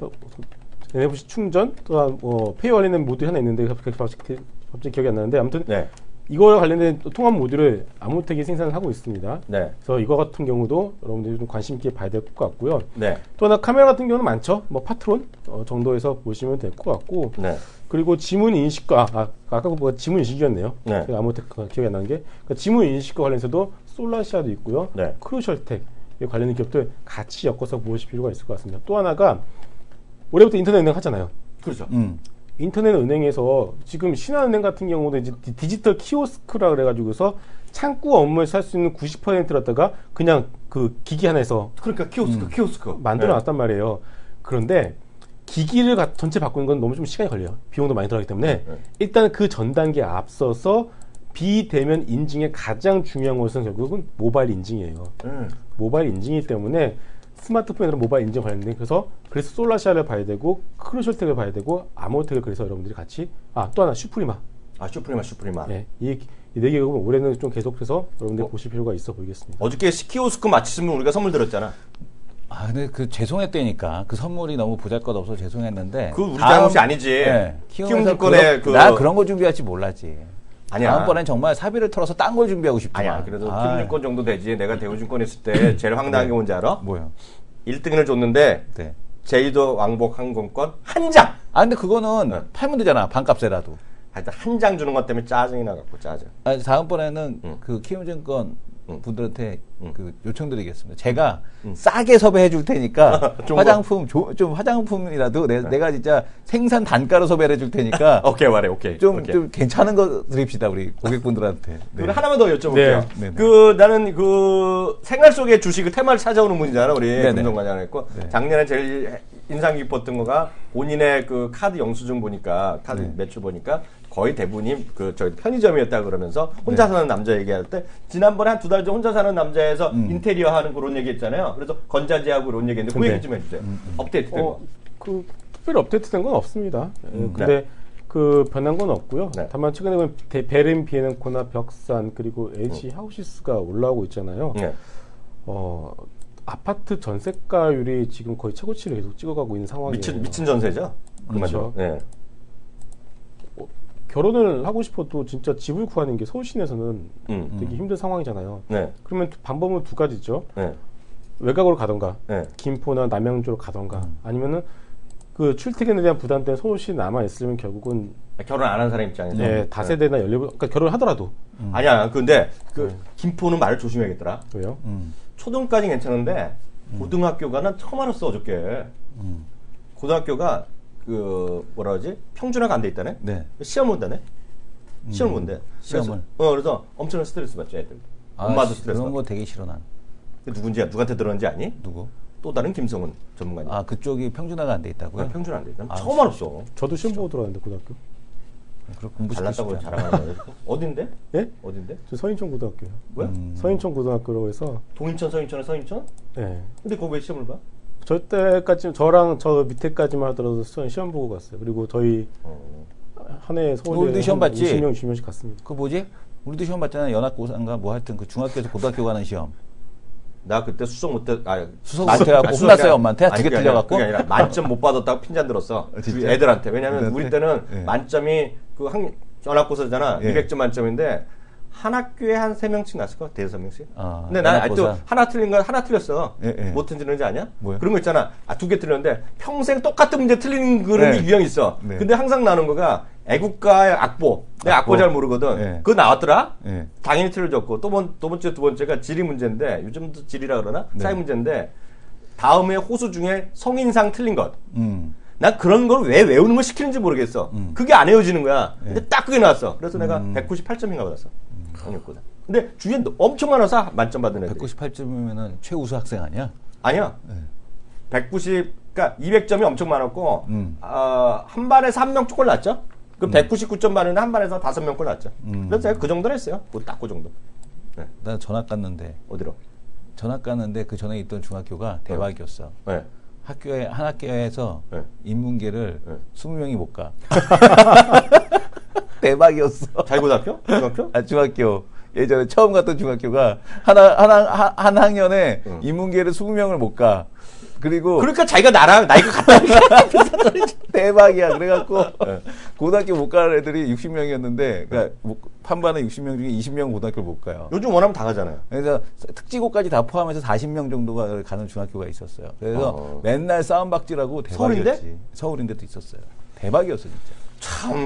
NFC 충전 또한 페이 관련된 모듈 하나 있는데 갑자기 기억이 안 나는데 아무튼 네. 이거와 관련된 통합 모듈을 아모텍이 생산을 하고 있습니다. 네. 그래서 이거 같은 경우도 여러분들이 좀 관심 있게 봐야 될 것 같고요. 네. 또 하나 카메라 같은 경우는 많죠. 뭐 파트론 정도에서 보시면 될 것 같고. 네. 그리고 지문 인식과 아까 그거 지문 인식이었네요. 네. 제가 아모텍 기억이 안 나는 게 그러니까 지문 인식과 관련해서도 솔라시아도 있고요. 네. 크루셜텍 관련된 기업들 같이 엮어서 보실 필요가 있을 것 같습니다. 또 하나가 올해부터 인터넷 은행 하잖아요. 그렇죠. 인터넷 은행에서 지금 신한은행 같은 경우도 이제 디지털 키오스크라 그래가지고서 창구 업무에서 할 수 있는 90%를 갖다가 그냥 그 기기 하나에서 그러니까 키오스크. 만들어놨단 말이에요. 그런데 기기를 전체 바꾸는 건 너무 좀 시간이 걸려요. 비용도 많이 들어가기 때문에 일단 그 전 단계에 앞서서 비대면 인증의 가장 중요한 것은 결국은 모바일 인증이에요. 모바일 인증이기 때문에 스마트폰이나 모바일 인증 관련된 그래서 솔라시아를 봐야 되고 크루셜텍을 봐야 되고 아모텍을 그래서 여러분들이 같이 또 하나 슈프리마. 슈프리마. 네, 이 네 개가 올해는 좀 계속해서 여러분들 보실 필요가 있어 보이겠습니다. 어저께 키오스크 마치면 우리가 선물 드렸잖아. 근데 죄송했다니까. 그 선물이 너무 보잘것없어서 죄송했는데. 그 우리 잘못이 아니지. 네, 키움증권에 나 그런 거 준비할지 몰랐지. 아니야. 다음번엔 정말 사비를 털어서 딴 걸 준비하고 싶지만. 아니야. 그래도 키움증권 정도 되지. 내가 대우증권 했을 때 제일 황당한 게 뭔지 알아? 뭐요? 1등을 줬는데 네. 제주도 왕복 항공권 한 장. 근데 그거는 팔면 되잖아. 반값에라도. 하여튼 한 장 주는 것 때문에 짜증이 나갖고 짜증. 다음번에는 그 키움증권 분들한테 그 요청드리겠습니다. 제가 싸게 섭외해 줄 테니까 화장품 좀 화장품이라도 내가 진짜 생산 단가로 섭외해 줄 테니까 오케이 말해 오케이. 좀 괜찮은 거 드립시다 우리 고객분들한테. 네. 우리 하나만 더 여쭤볼게요. 네. 나는 생활 속의 주식을 테마를 찾아오는 분이잖아 우리 금동관장 했고 작년에 제일 인상 깊었던 거가 본인의 그 카드 영수증 보니까 카드 매출 보니까 거의 대부분이 저희 편의점이었다 그러면서 혼자 사는 남자 얘기할 때 지난번에 한 2달 전 혼자 사는 남자에서 인테리어 하는 그런 얘기 했잖아요. 그래서 건자재하고 그런 얘기했는데 그 얘기 좀 해주세요. 업데이트 된 거. 특별히 업데이트된 건 없습니다. 근데 그 변한 건 없고요. 네. 다만 최근에 보면 베른 비에넨코나 벽산 그리고 LG 하우시스가 올라오고 있잖아요. 네. 아파트 전세가율이 지금 거의 최고치를 계속 찍어가고 있는 상황이에요. 미친 전세죠. 그렇죠. 네. 결혼을 하고 싶어도 진짜 집을 구하는 게 서울 시내에서는 되게 힘든 상황이잖아요. 네. 그러면 방법은 두 가지죠. 네. 외곽으로 가던가, 네. 김포나 남양주로 가던가, 아니면은 그 출퇴근에 대한 부담 때문에 서울시 남아 있으면 결국은 결혼 안 한 사람 입장에서. 네, 다세대나 그러니까 결혼하더라도 아니야. 근데 그 김포는 말을 조심해야겠더라. 왜요? 초등까지 괜찮은데 고등학교가 난 처음 알았어 어저께. 고등학교가 그 뭐라 그러지? 평준화가 안 돼 있다네. 네. 시험 본다네. 시험 본대. 시험을. 그래서 엄청난 스트레스 받죠 애들. 엄마도 스트레스 그런 받고. 거 되게 싫어 난. 누군지 누구한테 들었는지 아니? 누구? 또 다른 김성훈 전문가님. 아 그쪽이 평준화가 안 돼 있다고요? 평준화 안 돼 있다. 처음 알았어. 저도 시험 보고 들어갔는데 고등학교. 그럼 공부 잘났다고 시키시죠. 자랑하는 거. 어딘데? 예? 어딘데? 저 서인천 고등학교요. 뭐야? 서인천 고등학교라고 해서. 동인천, 서인천에 서인천? 예. 근데 거기 왜 시험을 봐? 저 때까지 저랑 저 밑에까지만 하더라도 시험 보고 갔어요. 그리고 저희 한 해 서울에 우리도 시험 봤지? 20명, 20명씩 갔습니다. 그 뭐지? 우리도 시험 봤잖아. 연합고사인가 뭐 하여튼 그 중학교에서 고등학교 가는 시험. 나 그때 수석 못해, 수석 못해갖고 혼났어요, 엄마한테? 두 개 그게 틀려갖고? 그게 아니라 만점 못 받았다고 핀잔 들었어. 진짜? 애들한테. 왜냐면 우리 때는 네. 만점이 연합고사잖아. 네. 200점 만점인데 한 학교에 한 3명씩 났을 거야. 대여섯 명씩. 아, 근데 난 아직도 연합고사. 하나 틀린 거 하나 틀렸어. 예, 예. 뭐 틀리는지 아냐? 뭐요? 그런 거 있잖아. 두 개 틀렸는데 평생 똑같은 문제 틀리는 그런 네. 게 유형이 있어. 네. 근데 항상 나오는 거가 애국가의 악보. 내가 악보 잘 모르거든. 네. 그거 나왔더라? 네. 당연히 틀려졌고 두 번째가 지리 문제인데 요즘도 지리라 그러나? 네. 사회 문제인데 다음에 호수 중에 성인상 틀린 것. 난 그런 걸 왜 외우는 걸 시키는지 모르겠어. 그게 안 외워지는 거야. 근데 딱 그게 나왔어. 그래서 내가 198점인가 받았어. 아니었거든. 근데 주위에 엄청 많아서 만점 받은 애들. 198점이면은 최우수 학생 아니야? 아니야. 네. 그러니까 200점이 엄청 많았고 한 반에서 한 명 꼴 났죠. 그 199점 받는데 한 반에서 5명 꼴 났죠. 그래서 제가 그 정도는 했어요. 딱 그 정도. 네. 나 전학 갔는데 어디로? 전학 갔는데 그 전에 있던 중학교가 대박이었어. 네. 한 학교에서 네. 인문계를 네. 20명이 못 가. 대박이었어. 자유고등학교? 중학교? 아, 중학교. 예전에 처음 갔던 중학교가 한 학년에 인문계를 20명을 못 가. 그리고 그러니까 자기가 나이가 같다니까. 대박이야. 그래갖고 고등학교 못 가는 애들이 60명이었는데 그러니까 판반에 60명 중에 20명 고등학교를 못 가요. 요즘 원하면 다 가잖아요. 그래서 특지고까지 다 포함해서 40명 정도가 가는 중학교가 있었어요. 그래서 맨날 싸움박질하고 대박이었지. 서울인데? 서울인데도 있었어요. 대박이었어 진짜. 참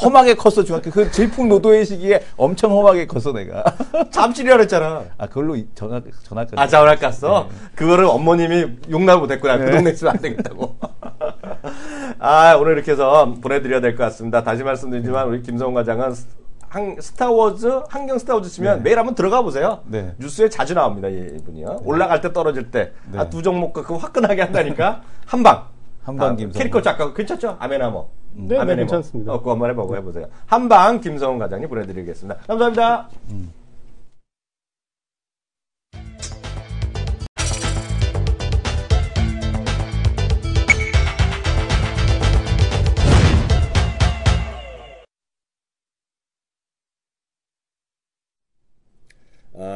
험하게 컸어 중학교. 그 질풍노도의 시기에 엄청 험하게 컸어 내가. 잠실이라 그랬잖아. 아 그걸로 전학 전학 갔어? 네. 그거를 어머님이 용납 못했구나. 그 동네 있으면 안 되겠다고. 오늘 이렇게 해서 보내드려야 될 것 같습니다. 다시 말씀드리지만 우리 김성훈 과장은 스타워즈, 한경 스타워즈 치면 매일 한번 들어가 보세요. 네. 뉴스에 자주 나옵니다, 이분이요. 올라갈 때 떨어질 때. 네. 두 종목 그거 화끈하게 한다니까. 한방 김성훈. 캐릭터 작가 괜찮죠? 아메나모. 네, 괜찮습니다. 그거 한번 해보세요. 한방 김성훈 과장님 보내드리겠습니다. 감사합니다.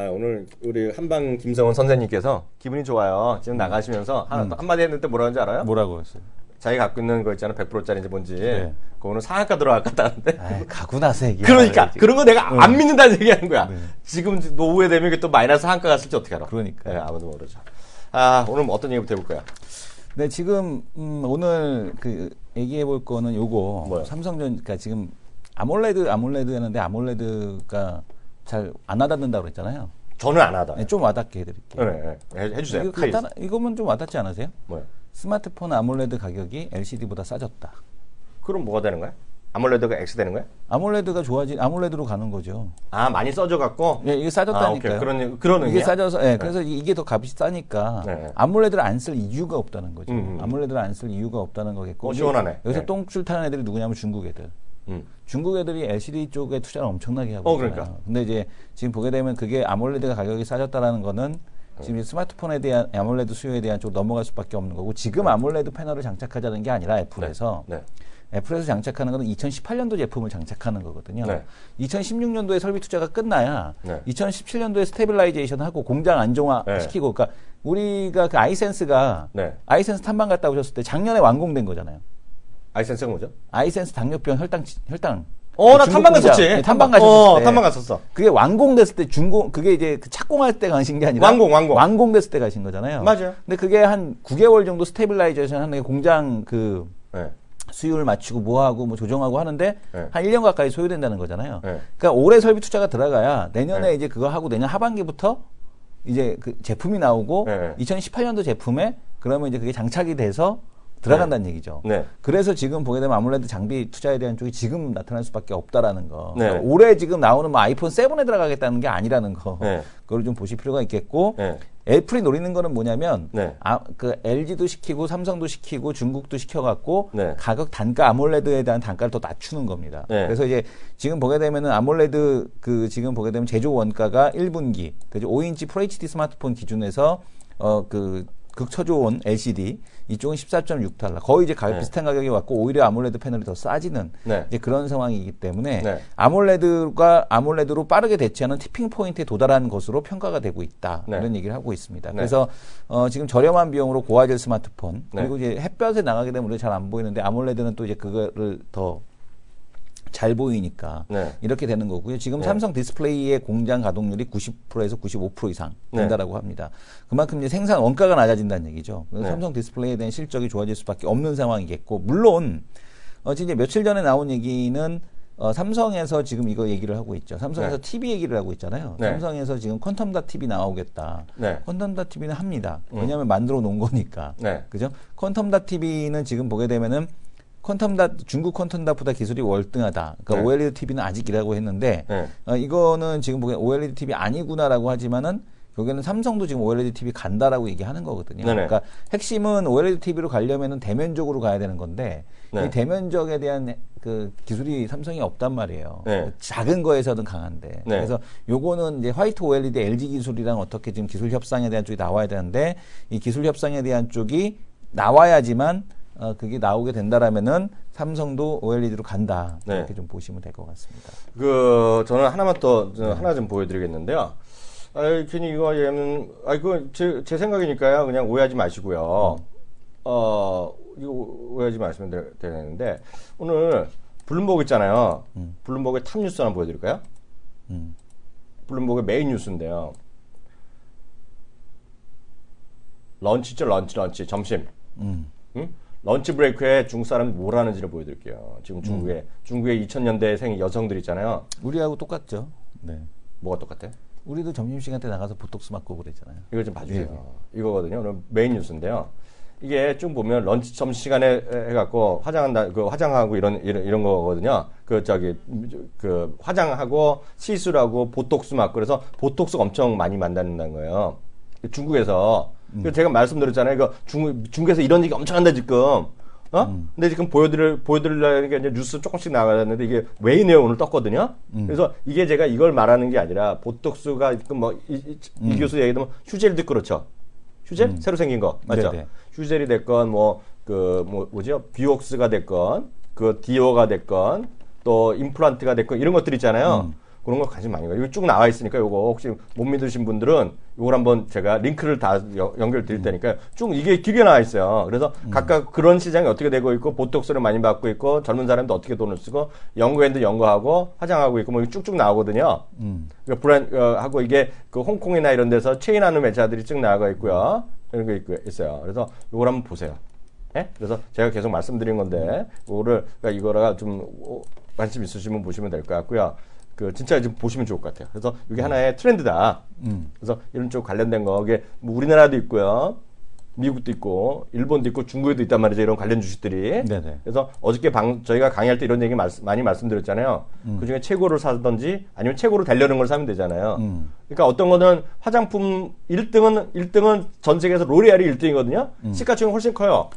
오늘 우리 한방 김성훈 선생님께서 기분이 좋아요. 지금 나가시면서 한마디 했는데 뭐라 하는지 알아요? 뭐라고 했어요? 자기 갖고 있는 거 있잖아. 100%짜리인지 뭔지. 네. 그거는 상한가 들어갔다는데. 아이, 가고 나서 얘기해. 그러니까 그런 거 내가 안 믿는다는 얘기하는 거야. 네. 지금 노후에 되면 이게 또 마이너스 한가 갔을지 어떻게 알아? 그러니까. 네, 아무도 모르죠. 오늘 뭐 어떤 얘기부터 해볼까요? 네, 지금 오늘 그 얘기해 볼 거는 요거 뭐요? 삼성전 그러니까 지금 아몰레드 하는데 아몰레드가 잘 안 와닿는다고 그랬잖아요. 저는 안 하다. 네, 좀 와닿게 해드릴게요. 네. 해주세요. 이거 이거면 좀 와닿지 않으세요? 뭐요? 스마트폰 아몰레드 가격이 LCD보다 싸졌다. 그럼 뭐가 되는 거야? 아몰레드가 X 되는 거야? 아몰레드가 아몰레드로 가는 거죠. 많이 써져갖고? 예, 이게 싸졌다니까요. 오케이. 그런 이게 의미야? 싸져서, 예, 그래서 이게 더 값이 싸니까 네. 아몰레드를 안 쓸 이유가 없다는 거죠. 아몰레드를 안 쓸 이유가 없다는 거겠고. 시원하네. 여기서 네. 똥줄 타는 애들이 누구냐면 중국 애들. 중국 애들이 LCD 쪽에 투자를 엄청나게 하고 있잖아요. 그러니까. 근데 이제 지금 보게 되면 그게 아몰레드가 가격이 싸졌다라는 거는 지금 스마트폰에 대한 아몰레드 수요에 대한 쪽으로 넘어갈 수밖에 없는 거고 지금 아몰레드 패널을 장착하자는 게 아니라 애플에서 애플에서 장착하는 거는 2018년도 제품을 장착하는 거거든요. 2016년도에 설비 투자가 끝나야 2017년도에 스테빌라이제이션하고 공장 안정화 시키고 그러니까 우리가 그 아이센스 탐방 갔다 오셨을 때 작년에 완공된 거잖아요. 아이센스가 뭐죠? 아이센스 당뇨병 혈당 나 탐방 갔었지. 네, 탐방 가셨을 때. 탐방 갔었어. 그게 완공됐을 때 그게 이제 그 착공할 때 가신 게 아니라 완공됐을 때 가신 거잖아요. 맞아요. 근데 그게 한 9개월 정도 스테빌라이제이션 하는 게 공장 네. 수율 맞추고 뭐하고 뭐 조정하고 하는데 네. 한 1년 가까이 소요된다는 거잖아요. 네. 그러니까 올해 설비 투자가 들어가야 내년에 네. 이제 그거 하고 내년 하반기부터 이제 그 제품이 나오고 네. 2018년도 제품에 그러면 이제 그게 장착이 돼서 들어간다는 얘기죠. 네. 그래서 지금 보게 되면 아무래도 장비 투자에 대한 쪽이 지금 나타날 수밖에 없다라는 거. 네. 그러니까 올해 지금 나오는 뭐 아이폰 7에 들어가겠다는 게 아니라는 거. 네. 그걸 좀 보실 필요가 있겠고. 네. 애플이 노리는 거는 뭐냐면 네. 그 LG도 시키고 삼성도 시키고 중국도 시켜갖고 네. 가격 단가 아몰레드에 대한 단가를 더 낮추는 겁니다. 네. 그래서 이제 지금 보게 되면은 아몰레드 지금 보게 되면 제조 원가가 1분기 그죠 5인치 FHD 스마트폰 기준에서 극초저온 LCD 이쪽은 14.6달러 거의 이제 가격 네. 비슷한 가격이 왔고 오히려 아몰레드 패널이 더 싸지는 네. 이제 그런 상황이기 때문에 네. 아몰레드로 빠르게 대체하는 티핑 포인트에 도달한 것으로 평가가 되고 있다 네. 이런 얘기를 하고 있습니다. 네. 그래서 지금 저렴한 비용으로 고화질 스마트폰 네. 그리고 이제 햇볕에 나가게 되면 우리가 잘 안 보이는데 아몰레드는 또 이제 그거를 더 잘 보이니까 네. 이렇게 되는 거고요. 지금 네. 삼성 디스플레이의 공장 가동률이 90%에서 95% 이상 네. 된다라고 합니다. 그만큼 이제 생산 원가가 낮아진다는 얘기죠. 그래서 네. 삼성 디스플레이에 대한 실적이 좋아질 수밖에 없는 상황이겠고 물론 이제 며칠 전에 나온 얘기는 삼성에서 지금 이거 얘기를 하고 있죠. 삼성에서 네. TV 얘기를 하고 있잖아요. 네. 삼성에서 지금 퀀텀다 TV 나오겠다. 네. 쿼텀다 TV는 합니다. 왜냐하면 만들어 놓은 거니까. 네. 그죠? 퀀텀다 TV는 지금 보게 되면은 중국 퀀텀다보다 기술이 월등하다. 그러니까 네. OLED TV는 아직이라고 했는데 네. 이거는 지금 보기엔 OLED TV 아니구나라고 하지만은 결국에는 삼성도 지금 OLED TV 간다라고 얘기하는 거거든요. 네네. 그러니까 핵심은 OLED TV로 가려면은 대면적으로 가야 되는 건데 네. 이 대면적에 대한 그 기술이 삼성이 없단 말이에요. 네. 작은 거에서는 강한데. 네. 그래서 요거는 이제 화이트 OLED LG 기술이랑 어떻게 지금 기술 협상에 대한 쪽이 나와야 되는데 이 기술 협상에 대한 쪽이 나와야지만 그게 나오게 된다라면은 삼성도 OLED로 간다. 네. 이렇게 좀 보시면 될 것 같습니다. 저는 하나만 하나 좀 보여드리겠는데요. 괜히 이거 얘는, 이거 제 생각이니까요. 그냥 오해하지 마시고요. 이거 오해하지 마시면 되는데, 오늘 블룸버그 있잖아요. 블룸버그의 탑뉴스 하나 보여드릴까요? 블룸버그의 메인 뉴스인데요. 런치죠, 런치. 점심. 응? 런치 브레이크에 중국 사람이 뭘 하는지를 보여드릴게요. 지금 중국의 2000년대생 여성들 있잖아요. 우리하고 똑같죠. 네. 뭐가 똑같아? 우리도 점심시간 때 나가서 보톡스 맞고 그랬잖아요. 이거 좀 봐주세요. 이거거든요. 오늘 메인 뉴스인데요. 이게 쭉 보면 런치 점심시간에 해갖고 화장하고 이런 거거든요. 화장하고 시술하고 보톡스 맞고 그래서 보톡스가 엄청 많이 만든다는 거예요. 중국에서. 제가 말씀드렸잖아요. 이거 중국에서 이런 얘기 엄청 한다, 지금. 근데 지금 보여드리려는 게 이제 뉴스 조금씩 나가는데 이게 웨이네어 오늘 떴거든요. 그래서 이게 제가 이걸 말하는 게 아니라 보톡스가 있건 이 교수 얘기도 휴젤도 그렇죠. 휴젤? 새로 생긴 거. 맞죠? 네네. 휴젤이 됐건 비옥스가 됐건 디오가 됐건 또 임플란트가 됐건 이런 것들 있잖아요. 그런 거 관심 많이 가요. 여기 쭉 나와 있으니까 요거 혹시 못 믿으신 분들은 요걸 한번 제가 링크를 다 연결 드릴 테니까 쭉 이게 길게 나와 있어요. 그래서 각각 그런 시장이 어떻게 되고 있고 보톡스를 많이 받고 있고 젊은 사람도 어떻게 돈을 쓰고 연구엔도 연구하고 화장하고 있고 뭐 쭉쭉 나오거든요. 그러니까 하고 이게 그 홍콩이나 이런 데서 체인하는 매체들이 쭉 나와 있고요. 이런 게 있어요. 그래서 요걸 한번 보세요. 예? 그래서 제가 계속 말씀드린 건데 이거가 좀 관심 있으시면 보시면 될 것 같고요. 진짜 지금 보시면 좋을 것 같아요. 그래서 이게 하나의 트렌드다. 그래서 이런 쪽 관련된 거, 이게 뭐 우리나라도 있고요. 미국도 있고, 일본도 있고, 중국에도 있단 말이죠. 이런 관련 주식들이. 네네. 그래서 어저께 저희가 강의할 때 이런 얘기 많이 말씀드렸잖아요. 그 중에 최고를 사든지 아니면 최고로 되려는 걸 사면 되잖아요. 그러니까 어떤 거는 화장품 1등은 전 세계에서 로레알이 1등이거든요. 시가총이 훨씬 커요.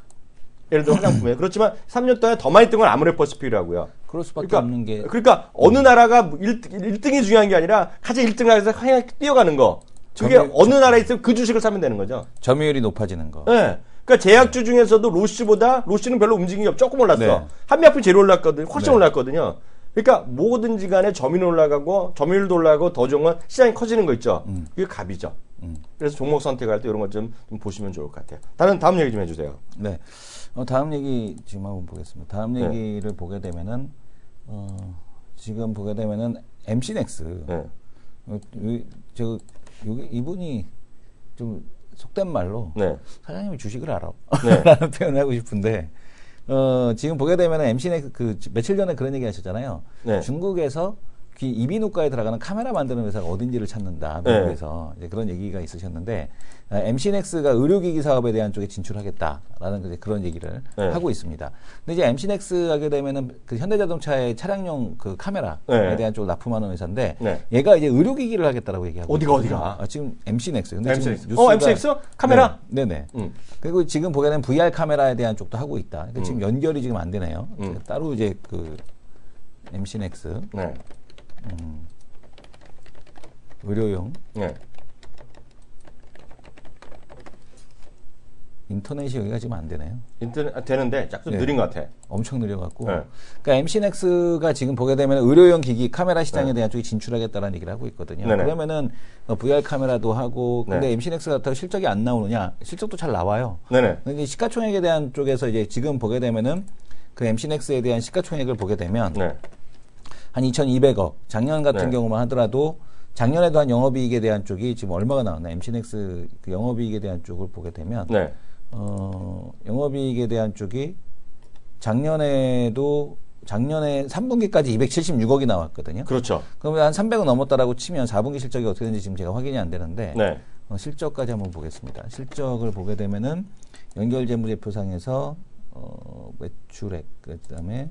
예를 들어 화장품에. 그렇지만 3년 동안 더 많이 뜬 건 아모레퍼시픽이라고요. 그럴 수밖에 없는 게. 그러니까 어느 나라가 1등이 중요한 게 아니라 가장 1등을 해서 그냥 뛰어가는 거. 그게 어느 나라에 있으면 그 주식을 사면 되는 거죠. 점유율이 높아지는 거. 네. 그러니까 제약주 중에서도 로시는 별로 움직임이 조금 올랐어. 네. 한미약품 제일 올랐거든요. 훨씬 네. 올랐거든요. 그러니까 뭐든지 간에 점유율 올라가고 점유율도 올라가고 더 좋은 건 시장이 커지는 거 있죠. 그게 갑이죠. 그래서 종목 선택할 때 이런 것 좀 보시면 좋을 것 같아요. 다음 얘기 좀 해주세요. 네. 다음 얘기 지금 한번 보겠습니다. 다음 얘기를 보게 되면은 지금 보게 되면은 MC넥스. 네. 이분이 좀 속된 말로 네. 사장님이 주식을 알아. 네. 라는 표현을 하고 싶은데, 지금 보게 되면은 MC넥스 며칠 전에 그런 얘기 하셨잖아요. 네. 중국에서 이비인후과에 들어가는 카메라 만드는 회사가 어딘지를 찾는다. 미국에서. 이제 그런 얘기가 있으셨는데, MC넥스가 의료기기 사업에 대한 쪽에 진출하겠다라는 그런 얘기를 하고 있습니다. 근데 이제 MC넥스 하게 되면은 그 현대자동차의 차량용 그 카메라에 대한 쪽을 납품하는 회사인데, 얘가 이제 의료기기를 하겠다라고 얘기하고 어디가? 지금 MC넥스. 근데 MC넥스. 지금 뉴스가 MC넥스? 카메라? 네네. 그리고 지금 보게 되면 VR 카메라에 대한 쪽도 하고 있다. 그러니까 지금 연결이 지금 안 되네요. 따로 이제 그 MC넥스. 네. 의료용. 네. 인터넷이 여기가 지금 안 되네요. 인터넷 되는데 좀 느린 것 같아. 엄청 느려갖고. 네. 그러니까 MC넥스가 지금 보게 되면 의료용 기기 카메라 시장에 대한 쪽이 진출하겠다는 얘기를 하고 있거든요. 네네. 그러면은 VR 카메라도 하고, 근데 네. MC넥스 같은 실적이 안 나오느냐? 실적도 잘 나와요. 네네. 근데 시가총액에 대한 쪽에서 이제 지금 보게 되면은 그 MC넥스에 대한 시가총액을 보게 되면 네. 한 2,200억. 작년 같은 네. 경우만 하더라도 작년에도 한 영업이익에 대한 쪽이 지금 얼마가 나왔나? MC넥스 그 영업이익에 대한 쪽을 보게 되면 네. 영업이익에 대한 쪽이 작년에 3분기까지 276억이 나왔거든요. 그렇죠. 그러면 한 300억 넘었다라고 치면 4분기 실적이 어떻게 되는지 지금 제가 확인이 안 되는데 네. 실적까지 한번 보겠습니다. 실적을 보게 되면은 연결재무제표상에서 매출액 그다음에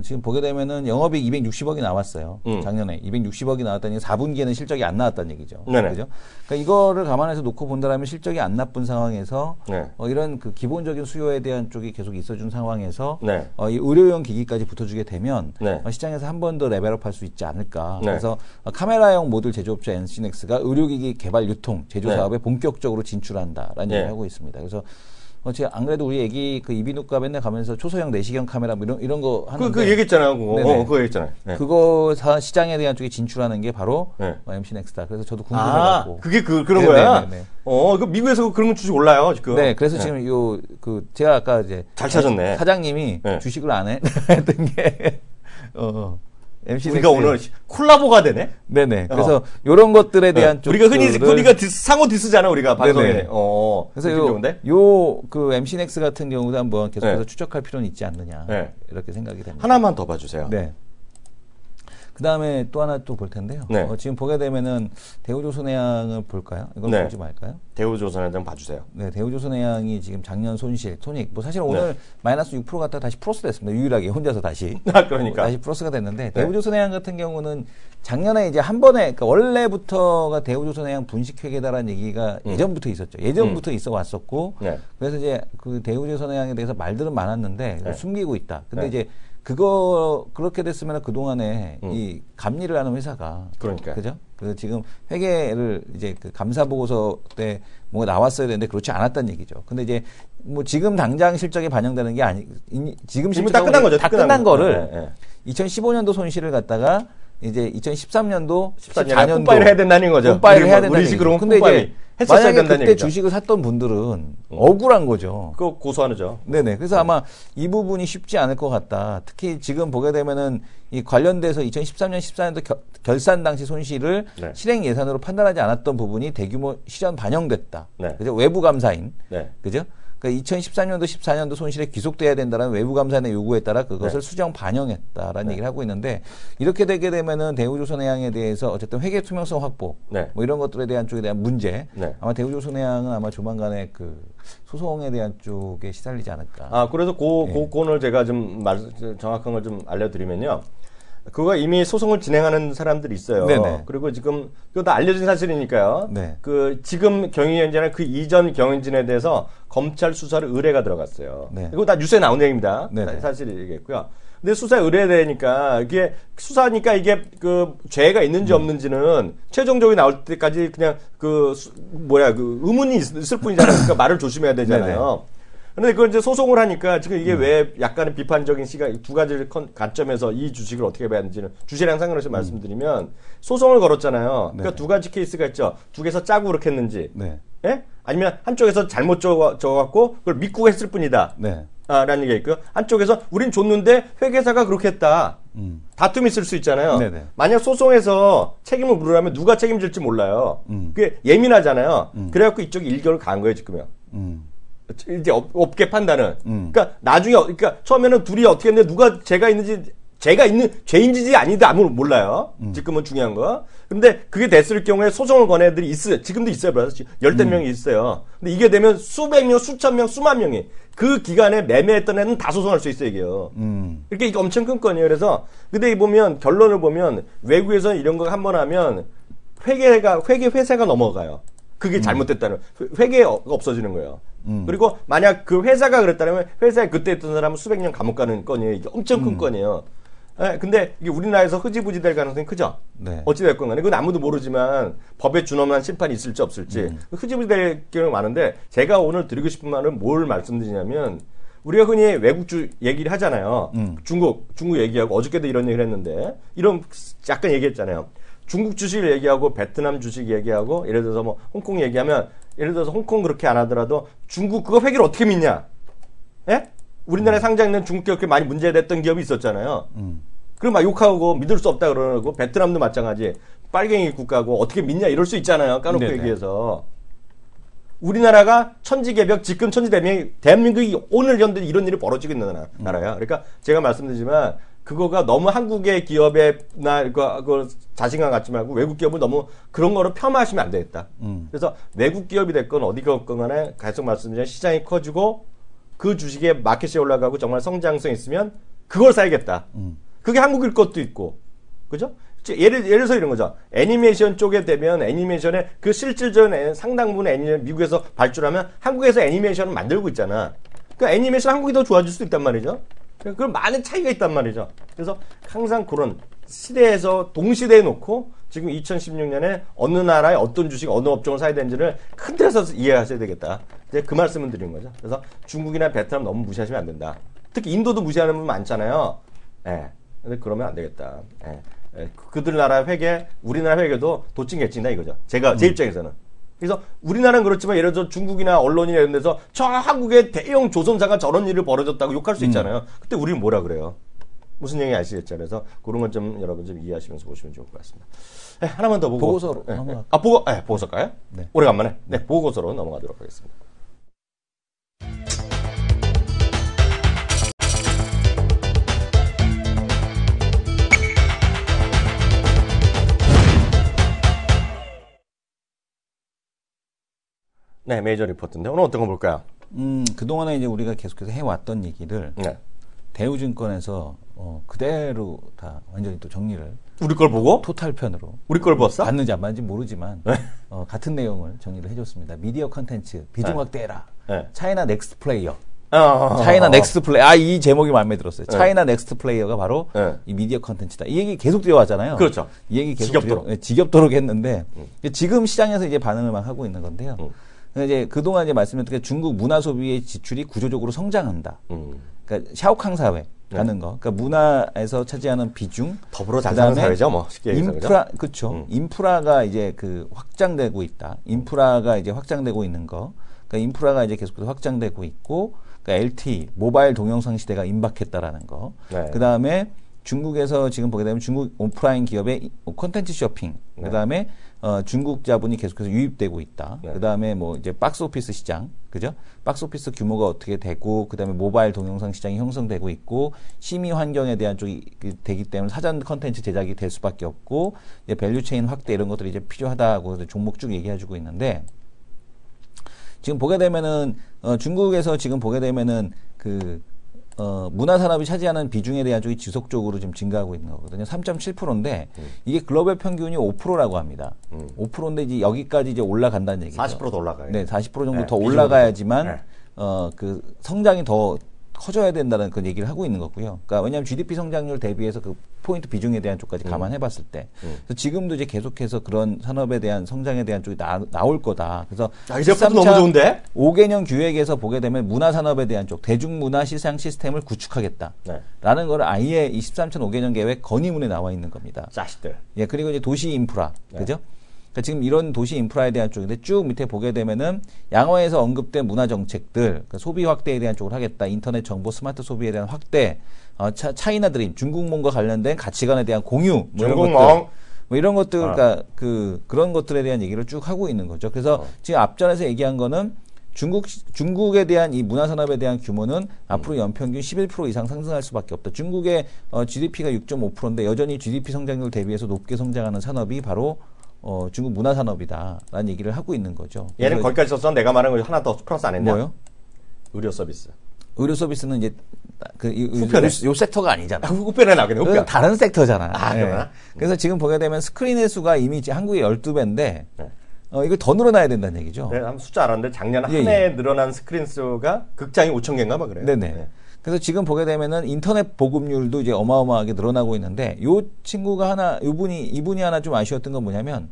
지금 보게 되면은 영업이익 260억이 나왔어요. 작년에 260억이 나왔다니 4분기에는 실적이 안 나왔다는 얘기죠. 네네. 그죠? 그러니까 이거를 감안해서 놓고 본다라면 실적이 안 나쁜 상황에서 네. 이런 그 기본적인 수요에 대한 쪽이 계속 있어준 상황에서 네. 이 의료용 기기까지 붙어주게 되면 네. 시장에서 한 번 더 레벨업할 수 있지 않을까. 네. 그래서 카메라용 모듈 제조업체 NC넥스가 의료기기 개발 유통 제조 네. 사업에 본격적으로 진출한다라는 네. 얘기를 하고 있습니다. 그래서 제가 안 그래도 우리 애기 그 이비인후과 맨날 가면서 초소형 내시경 카메라 뭐 이런 거 하는데 그 얘기했잖아요. 그거. 네네. 그거 얘기했잖아요. 네. 그거 시장에 대한 쪽에 진출하는 게 바로 네. MC넥스다. 그래서 저도 궁금해갖고. 그게 그런 네네네네. 거야? 그 미국에서 그런 주식 올라요, 지금. 네, 그래서 지금 제가 아까 이제 잘 찾았네. 사장님이 네. 주식을 안 해 했던 게 MC넥스. 우리가 오늘 콜라보가 되네? 네네. 그래서 요런 것들에 대한 쪽 우리가 흔히 상호 디스잖아, 우리가 방송에. 네네. 그래서 그 MC넥스 같은 경우도 한번 계속해서 네. 추적할 필요는 있지 않느냐. 네. 이렇게 생각이 됩니다. 하나만 더 봐주세요. 네. 그 다음에 또 하나 또 볼 텐데요. 네. 지금 보게 되면은 대우조선해양을 볼까요? 이걸 네. 보지 말까요? 대우조선에 좀 봐주세요. 네, 대우조선해양이 지금 작년 손익, 뭐 사실 오늘 마이너스 6% 갔다가 다시 플러스 됐습니다. 유일하게 혼자서 다시. 그러니까. 다시 플러스가 됐는데, 대우조선해양 같은 경우는 작년에 이제 한 번에, 그러니까 원래부터가 대우조선해양 분식회계다라는 얘기가 예전부터 있었죠. 예전부터 있어 왔었고, 네. 그래서 이제 그 대우조선해양에 대해서 말들은 많았는데, 네. 숨기고 있다. 근데 네. 이제 그렇게 됐으면 그동안에 이 감리를 하는 회사가. 그러니까요. 그죠? 지금 회계를 이제 그 감사보고서 때 뭔가 나왔어야 되는데 그렇지 않았다는 얘기죠. 근데 이제 뭐 지금 당장 실적에 반영되는 게 지금 다 끝난 거죠. 다 끝난 거를 네, 네. 2015년도 손실을 갖다가 이제 2013년도, 14년도 뿜빠이를 해야 된다는 거죠. 뿜빠이를 해야 된다는 우리 식으로 근데 이제 했었어야 만약에 된다는 그때 얘기죠. 주식을 샀던 분들은 억울한 거죠. 그거 고소하죠. 네네. 그래서 아마 이 부분이 쉽지 않을 것 같다. 특히 지금 보게 되면은 이 관련돼서 2013년, 14년도 결산 당시 손실을 네. 실행 예산으로 판단하지 않았던 부분이 대규모 실현 반영됐다. 네. 그죠? 외부 감사인. 네. 그죠? 그러니까 2013년도, 14년도 손실에 귀속돼야 된다는 외부 감사인의 요구에 따라 그것을 네. 수정 반영했다라는 얘기를 하고 있는데 이렇게 되게 되면은 대우조선해양에 대해서 어쨌든 회계 투명성 확보 네. 뭐 이런 것들에 대한 쪽에 대한 문제 네. 아마 대우조선해양은 아마 조만간에 그 소송에 대한 쪽에 시달리지 않을까. 그래서 그거를 제가 좀 정확한 걸 좀 알려드리면요. 그거 이미 소송을 진행하는 사람들이 있어요. 네네. 그리고 지금 그거 다 알려진 사실이니까요. 네. 그 지금 경영인지나 그 이전 경영진에 대해서 검찰 수사를 의뢰가 들어갔어요. 네. 이거 다 뉴스에 나온 얘기입니다. 네네. 사실이겠고요. 근데 수사에 의뢰되니까 이게 수사니까 이게 그 죄가 있는지 없는지는 최종적으로 나올 때까지 그냥 의문이 있을 뿐이잖아요. 그러니까 말을 조심해야 되잖아요. 그런데 그걸 이제 소송을 하니까 지금 이게 왜 약간의 비판적인 시각 두 가지 관점에서 이 주식을 어떻게 봐야 하는지는 주식이랑 상관없이 말씀드리면 소송을 걸었잖아요. 그러니까 두 가지 케이스가 있죠. 두 개에서 짜고 그렇게 했는지, 네. 예? 아니면 한쪽에서 잘못 적어갖고 그걸 믿고 했을 뿐이다. 네. 라는 얘기가 있고요. 한쪽에서 우린 줬는데 회계사가 그렇게 했다. 다툼이 있을 수 있잖아요. 네네. 만약 소송에서 책임을 물으라면 누가 책임질지 몰라요. 그게 예민하잖아요. 그래갖고 이쪽이 일결을 가한 거예요, 지금요. 이제 업계 판단은. 그러니까 나중에, 그러니까 처음에는 둘이 어떻게 했는데 누가 제가 있는 죄인지지 아닌지 아무도 몰라요. 지금은 중요한 거. 근데 그게 됐을 경우에 소송을 건 애들이 있어요. 지금도 있어요. 벌써 열댓 명이 있어요. 근데 이게 되면 수백 명, 수천 명, 수만 명이 그 기간에 매매했던 애는 다 소송할 수 있어요, 이게요. 이렇게 이게 엄청 큰 건이에요. 그래서 근데 보면 결론을 보면 외국에서는 이런 거 한 번 하면 회사가 넘어가요. 그게 잘못됐다는 회계가 없어지는 거예요. 그리고 만약 그 회사가 그랬다면 회사에 그때 있던 사람은 수백 년 감옥 가는 건이에요. 이게 엄청 큰 건이에요. 예, 근데 이게 우리나라에서 흐지부지 될 가능성이 크죠. 네. 어찌됐건 간에 그건 아무도 모르지만 법에 준엄한 심판이 있을지 없을지 흐지부지 될 경우가 많은데 제가 오늘 드리고 싶은 말은 뭘 말씀드리냐면 우리가 흔히 외국주 얘기를 하잖아요. 중국 얘기하고 어저께도 이런 얘기를 했는데 이런 약간 얘기했잖아요. 중국 주식을 얘기하고 베트남 주식 얘기하고 예를 들어서 뭐 홍콩 얘기하면 예를 들어서 홍콩 그렇게 안 하더라도 중국 그거 회계를 어떻게 믿냐? 예? 우리나라에 상장된 중국 기업이 많이 문제됐던 기업이 있었잖아요. 그럼 막 욕하고 믿을 수 없다 그러고 베트남도 마찬가지. 빨갱이 국가고 어떻게 믿냐 이럴 수 있잖아요. 까놓고 네네. 얘기해서. 우리나라가 천지개벽 지금 대한민국이 오늘 현대 이런 일이 벌어지고 있는 나라야. 그러니까 제가 말씀드리지만 그거가 너무 한국의 기업에나 그 자신감 갖지 말고 외국 기업을 너무 그런 거로 폄하하시면 안 되겠다. 그래서 외국 기업이 됐건 어디가 됐건 간에 계속 말씀드리면 시장이 커지고 그 주식에 마켓이 올라가고 정말 성장성이 있으면 그걸 사야겠다. 그게 한국일 것도 있고. 그죠? 예를 들어서 이런 거죠. 애니메이션 쪽에 되면 애니메이션의 그 실질적인 상당 부분의 애니메이션 미국에서 발주하면 한국에서 애니메이션을 만들고 있잖아. 그러니까 애니메이션 한국이 더 좋아질 수도 있단 말이죠. 그럼 많은 차이가 있단 말이죠. 그래서 항상 그런 시대에서 동시대에 놓고 지금 2016년에 어느 나라의 어떤 주식, 어느 업종을 사야 되는지를 큰 틀에서 이해하셔야 되겠다. 이제 그 말씀을 드리는 거죠. 그래서 중국이나 베트남 너무 무시하시면 안 된다. 특히 인도도 무시하는 분 많잖아요. 예. 근데 그러면 안 되겠다. 예. 예. 그들 나라 회계, 우리나라 회계도 도찐개찐다 이거죠. 제 입장에서는. 그래서 우리나라는 그렇지만 예를 들어 중국이나 언론이나 이런 데서 저 한국의 대형 조선사가 저런 일을 벌어졌다고 욕할 수 있잖아요. 그때 우리는 뭐라 그래요? 무슨 얘기 아시겠죠? 그래서 그런 건 좀 여러분 좀 이해하시면서 보시면 좋을 것 같습니다. 네, 하나만 더 보고. 보고서로 네, 넘어갈까요? 보고서일까요? 네. 오래간만에. 네, 보고서로 넘어가도록 하겠습니다. 네, 메이저 리포트인데 오늘 어떤 거 볼까요? 그동안에 이제 우리가 계속해서 해왔던 얘기를 네. 대우증권에서 그대로 다 완전히 또 정리를 우리 걸 보고? 토탈편으로 우리 걸 봤어? 봤는지 안 봤는지 모르지만 같은 내용을 정리를 해줬습니다. 미디어 컨텐츠 비중 확대해라. 네. 차이나 넥스트 플레이어. 차이나 넥스트 플레이어. 이 제목이 마음에 들었어요. 차이나 넥스트 플레이어가 바로 이 미디어 컨텐츠다. 이 얘기 계속 들어왔잖아요. 그렇죠. 이 얘기 계속 지겹도록. 지겹도록 했는데 지금 시장에서 이제 반응을 막 하고 있는 건데요. 이제 그동안 이제 말씀드렸던 게 중국 문화 소비의 지출이 구조적으로 성장한다. 그러니까 샤오캉 사회 가는 거. 그러니까 문화에서 차지하는 비중. 더불어 잘 사는 사회죠, 뭐 쉽게 얘기해서. 인프라, 그렇죠. 인프라가 이제 그 확장되고 있다. 인프라가 이제 확장되고 있는 거. 그러니까 인프라가 이제 계속해서 확장되고 있고, 그러니까 LTE 모바일 동영상 시대가 임박했다라는 거. 네. 그 다음에 중국에서 지금 보게 되면 중국 오프라인 기업의 콘텐츠 쇼핑. 그 다음에 중국 자본이 계속해서 유입되고 있다. 네. 그 다음에 뭐 이제 박스 오피스 시장, 그죠? 박스 오피스 규모가 어떻게 되고, 그 다음에 모바일 동영상 시장이 형성되고 있고, 심의 환경에 대한 쪽이 되기 때문에 사전 컨텐츠 제작이 될 수밖에 없고, 이제 밸류체인 확대 이런 것들이 이제 필요하다고 종목 쭉 얘기해주고 있는데, 지금 보게 되면은 중국에서 지금 보게 되면은 문화 산업이 차지하는 비중에 대한 쪽이 지속적으로 지금 증가하고 있는 거거든요. 3.7%인데 이게 글로벌 평균이 5%라고 합니다. 5%인데 이제 여기까지 이제 올라간다는 얘기죠. 40%도 올라가요. 네, 40% 정도 네, 더 이 올라가야지만 정도. 네. 그 성장이 더 커져야 된다는 그 얘기를 하고 있는 거고요. 그러니까 왜냐하면 GDP 성장률 대비해서 그 포인트 비중에 대한 쪽까지 감안해봤을 때, 그래서 지금도 이제 계속해서 그런 산업에 대한 성장에 대한 쪽이 나올 거다. 그래서 이제부터 너무 좋은데? 5개년 기획에서 보게 되면 문화 산업에 대한 쪽, 대중문화 시장 시스템을 구축하겠다. 네. 라는 걸 아예 이 13천 5개년 계획 건의문에 나와 있는 겁니다. 자식들. 예, 그리고 이제 도시 인프라, 그죠? 그러니까 지금 이런 도시 인프라에 대한 쪽인데 쭉 밑에 보게 되면은 양화에서 언급된 문화 정책들, 그러니까 소비 확대에 대한 쪽을 하겠다. 인터넷 정보 스마트 소비에 대한 확대, 차이나 드림, 중국몽과 관련된 가치관에 대한 공유, 뭐 이런 것들. 뭐 이런 것들, 그러니까 그런 것들에 대한 얘기를 쭉 하고 있는 거죠. 그래서 지금 앞전에서 얘기한 거는 중국에 대한 이 문화산업에 대한 규모는 앞으로 연평균 11% 이상 상승할 수밖에 없다. 중국의 GDP가 6.5%인데 여전히 GDP 성장률 대비해서 높게 성장하는 산업이 바로 중국 문화산업이다라는 얘기를 하고 있는 거죠. 얘는 거기까지 썼어. 내가 말한 거 하나 더 플러스 안 했냐? 뭐요? 의료 서비스. 의료 서비스는 이제 요 섹터가 아니잖아. 후편에 나오겠네. 후편. 다른 섹터잖아. 그러나? 그래서 지금 보게 되면 스크린의 수가 이미 한국의 12배인데 이거 더 늘어나야 된다는 얘기죠. 네, 한번 숫자 알았는데 작년 한 해에 늘어난 스크린 수가 극장이 5,000개인가 봐 그래요. 네네. 네. 그래서 지금 보게 되면은 인터넷 보급률도 이제 어마어마하게 늘어나고 있는데 요 친구가 이분이 하나 좀 아쉬웠던 건 뭐냐면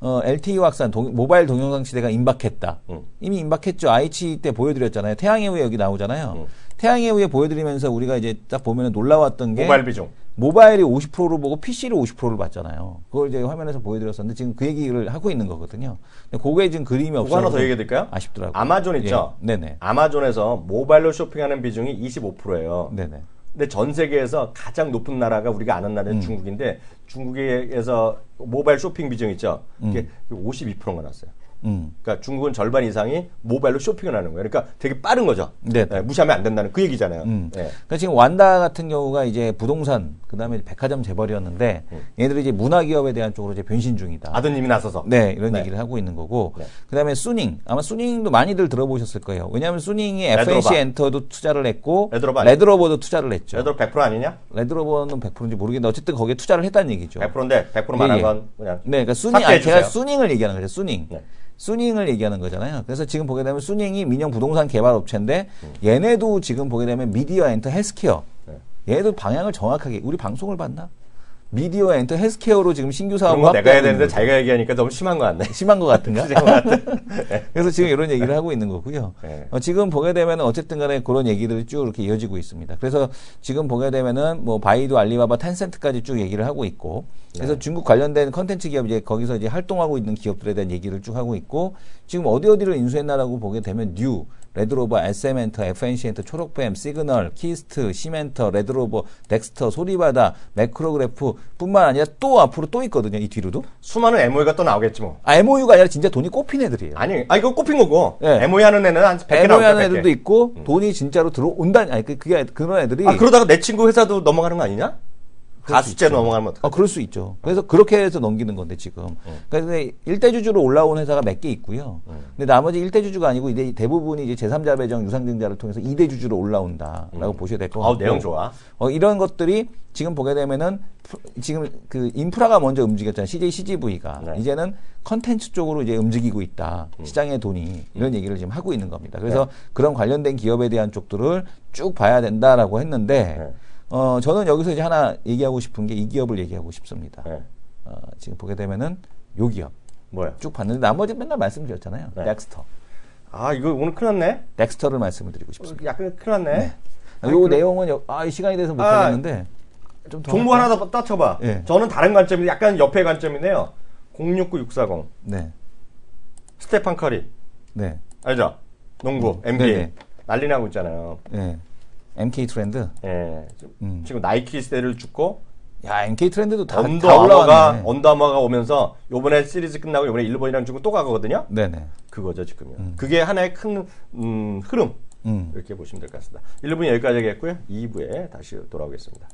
LTE 확산, 모바일 동영상 시대가 임박했다. 이미 임박했죠. IH 때 보여드렸잖아요. 태양의 후예 여기 나오잖아요. 태양의 후예 보여드리면서 우리가 이제 딱 보면은 놀라웠던 게 모바일 비중. 모바일이 50%를 보고 PC를 50%를 봤잖아요. 그걸 이제 화면에서 보여드렸었는데 지금 그 얘기를 하고 있는 거거든요. 근데 그게 지금 그림이 없어서 하나 더 얘기해 드릴까요? 아쉽더라고요. 아마존 있죠? 예. 네네. 아마존에서 모바일로 쇼핑하는 비중이 25%예요. 네네. 근데 전 세계에서 가장 높은 나라가 우리가 아는 나라는 중국인데 중국에서 모바일 쇼핑 비중 있죠? 그게 52%가 났어요. 그러니까 중국은 절반 이상이 모바일로 쇼핑을 하는 거예요. 그러니까 되게 빠른 거죠. 네. 무시하면 안 된다는 그 얘기잖아요. 네. 그러니까 지금 완다 같은 경우가 이제 부동산, 그다음에 백화점 재벌이었는데 얘네들이 이제 문화 기업에 대한 쪽으로 이제 변신 중이다. 아드님이 나서서. 네, 이런 얘기를 하고 있는 거고. 그다음에 수닝, 아마 수닝도 많이들 들어보셨을 거예요. 왜냐하면 수닝이 FNC 엔터도 투자를 했고 레드로버도 투자를 했죠. 레드로버 100% 아니냐? 레드로버는 100%인지 모르겠는데 어쨌든 거기에 투자를 했다는 얘기죠. 100%인데 100% 말한 건 그냥. 네, 그러니까 수닝, 제가 수닝을 얘기하는 거죠. 수닝. 네. 수닝을 얘기하는 거잖아요. 그래서 지금 보게 되면 수닝이 민영 부동산 개발 업체인데 얘네도 지금 보게 되면 미디어 엔터 헬스케어. 얘네도 방향을 정확하게 우리 방송을 봤나? 미디어 엔터 헬스케어로 지금 신규 사업을 그런 거 내가 해야 되는데 자기가 얘기하니까 너무 심한 거 같네. 심한 것 같은가? 그래서 지금 이런 얘기를 하고 있는 거고요. 네. 지금 보게 되면은 어쨌든 간에 그런 얘기들이 쭉 이렇게 이어지고 있습니다. 그래서 지금 보게 되면은 뭐 바이두, 알리바바, 텐센트까지 쭉 얘기를 하고 있고 그래서 중국 관련된 컨텐츠 기업 이제 거기서 이제 활동하고 있는 기업들에 대한 얘기를 쭉 하고 있고 지금 어디를 인수했나라고 보게 되면 뉴, 레드로버, SM엔터, FNC엔터, 초록뱀, 시그널, 키스트, 시멘터, 레드로버, 덱스터, 소리바다, 매크로그래프 뿐만 아니라 또 앞으로 또 있거든요. 이 뒤로도. 수많은 MOU가 또 나오겠지 뭐. MOU가 아니라 진짜 돈이 꼽힌 애들이에요. 아니 이거 꼽힌 거고. 네. MOU 하는 애는 한 100개 MOU 나올까, 하는 100개. 애들도 있고 돈이 진짜로 들어온다니. 아니 그게 그런 애들이. 그러다가 내 친구 회사도 넘어가는 거 아니냐? 가수제 넘어가면 어떡해? 그럴 수 있죠. 그래서 그렇게 해서 넘기는 건데 지금. 그러니까 일대주주로 올라온 회사가 몇 개 있고요. 근데 나머지 일대주주가 아니고 이제 대부분이 이제 제3자 배정 유상증자를 통해서 2대주주로 올라온다라고 보셔야 될 것 같고. 내용 좋아. 이런 것들이 지금 보게 되면은 지금 그 인프라가 먼저 움직였잖아요. CJ CGV가 이제는 컨텐츠 쪽으로 이제 움직이고 있다. 시장의 돈이 이런 얘기를 지금 하고 있는 겁니다. 그래서 그런 관련된 기업에 대한 쪽들을 쭉 봐야 된다라고 했는데. 저는 여기서 이제 하나 얘기하고 싶은 게 이 기업을 얘기하고 싶습니다. 지금 보게 되면은 요 기업. 뭐야? 쭉 봤는데 나머지 맨날 말씀드렸잖아요. 덱스터. 이거 오늘 큰일 났네? 덱스터를 말씀을 드리고 싶습니다. 약간 큰일 났네? 요 내용은 이 시간이 돼서 못 하겠는데. 좀 정보 하나 더 따쳐봐. 네. 저는 다른 관점이 약간 옆의 관점이네요. 069640. 네. 스테판 커리. 네. 알죠? 농구, NBA. 네네. 난리 나고 있잖아요. 네. MK 트렌드. 예. 지금 나이키 세대를 죽고 야, MK 트렌드도 다 언더아머가 올라왔네. 언더아머가 오면서 요번에 시리즈 끝나고 요번에 일본이랑 중국 또 가거든요. 네네. 그거죠, 지금요. 그게 하나의 큰 흐름. 이렇게 보시면 될 것 같습니다. 1부는 여기까지 하겠고요. 2부에 다시 돌아오겠습니다.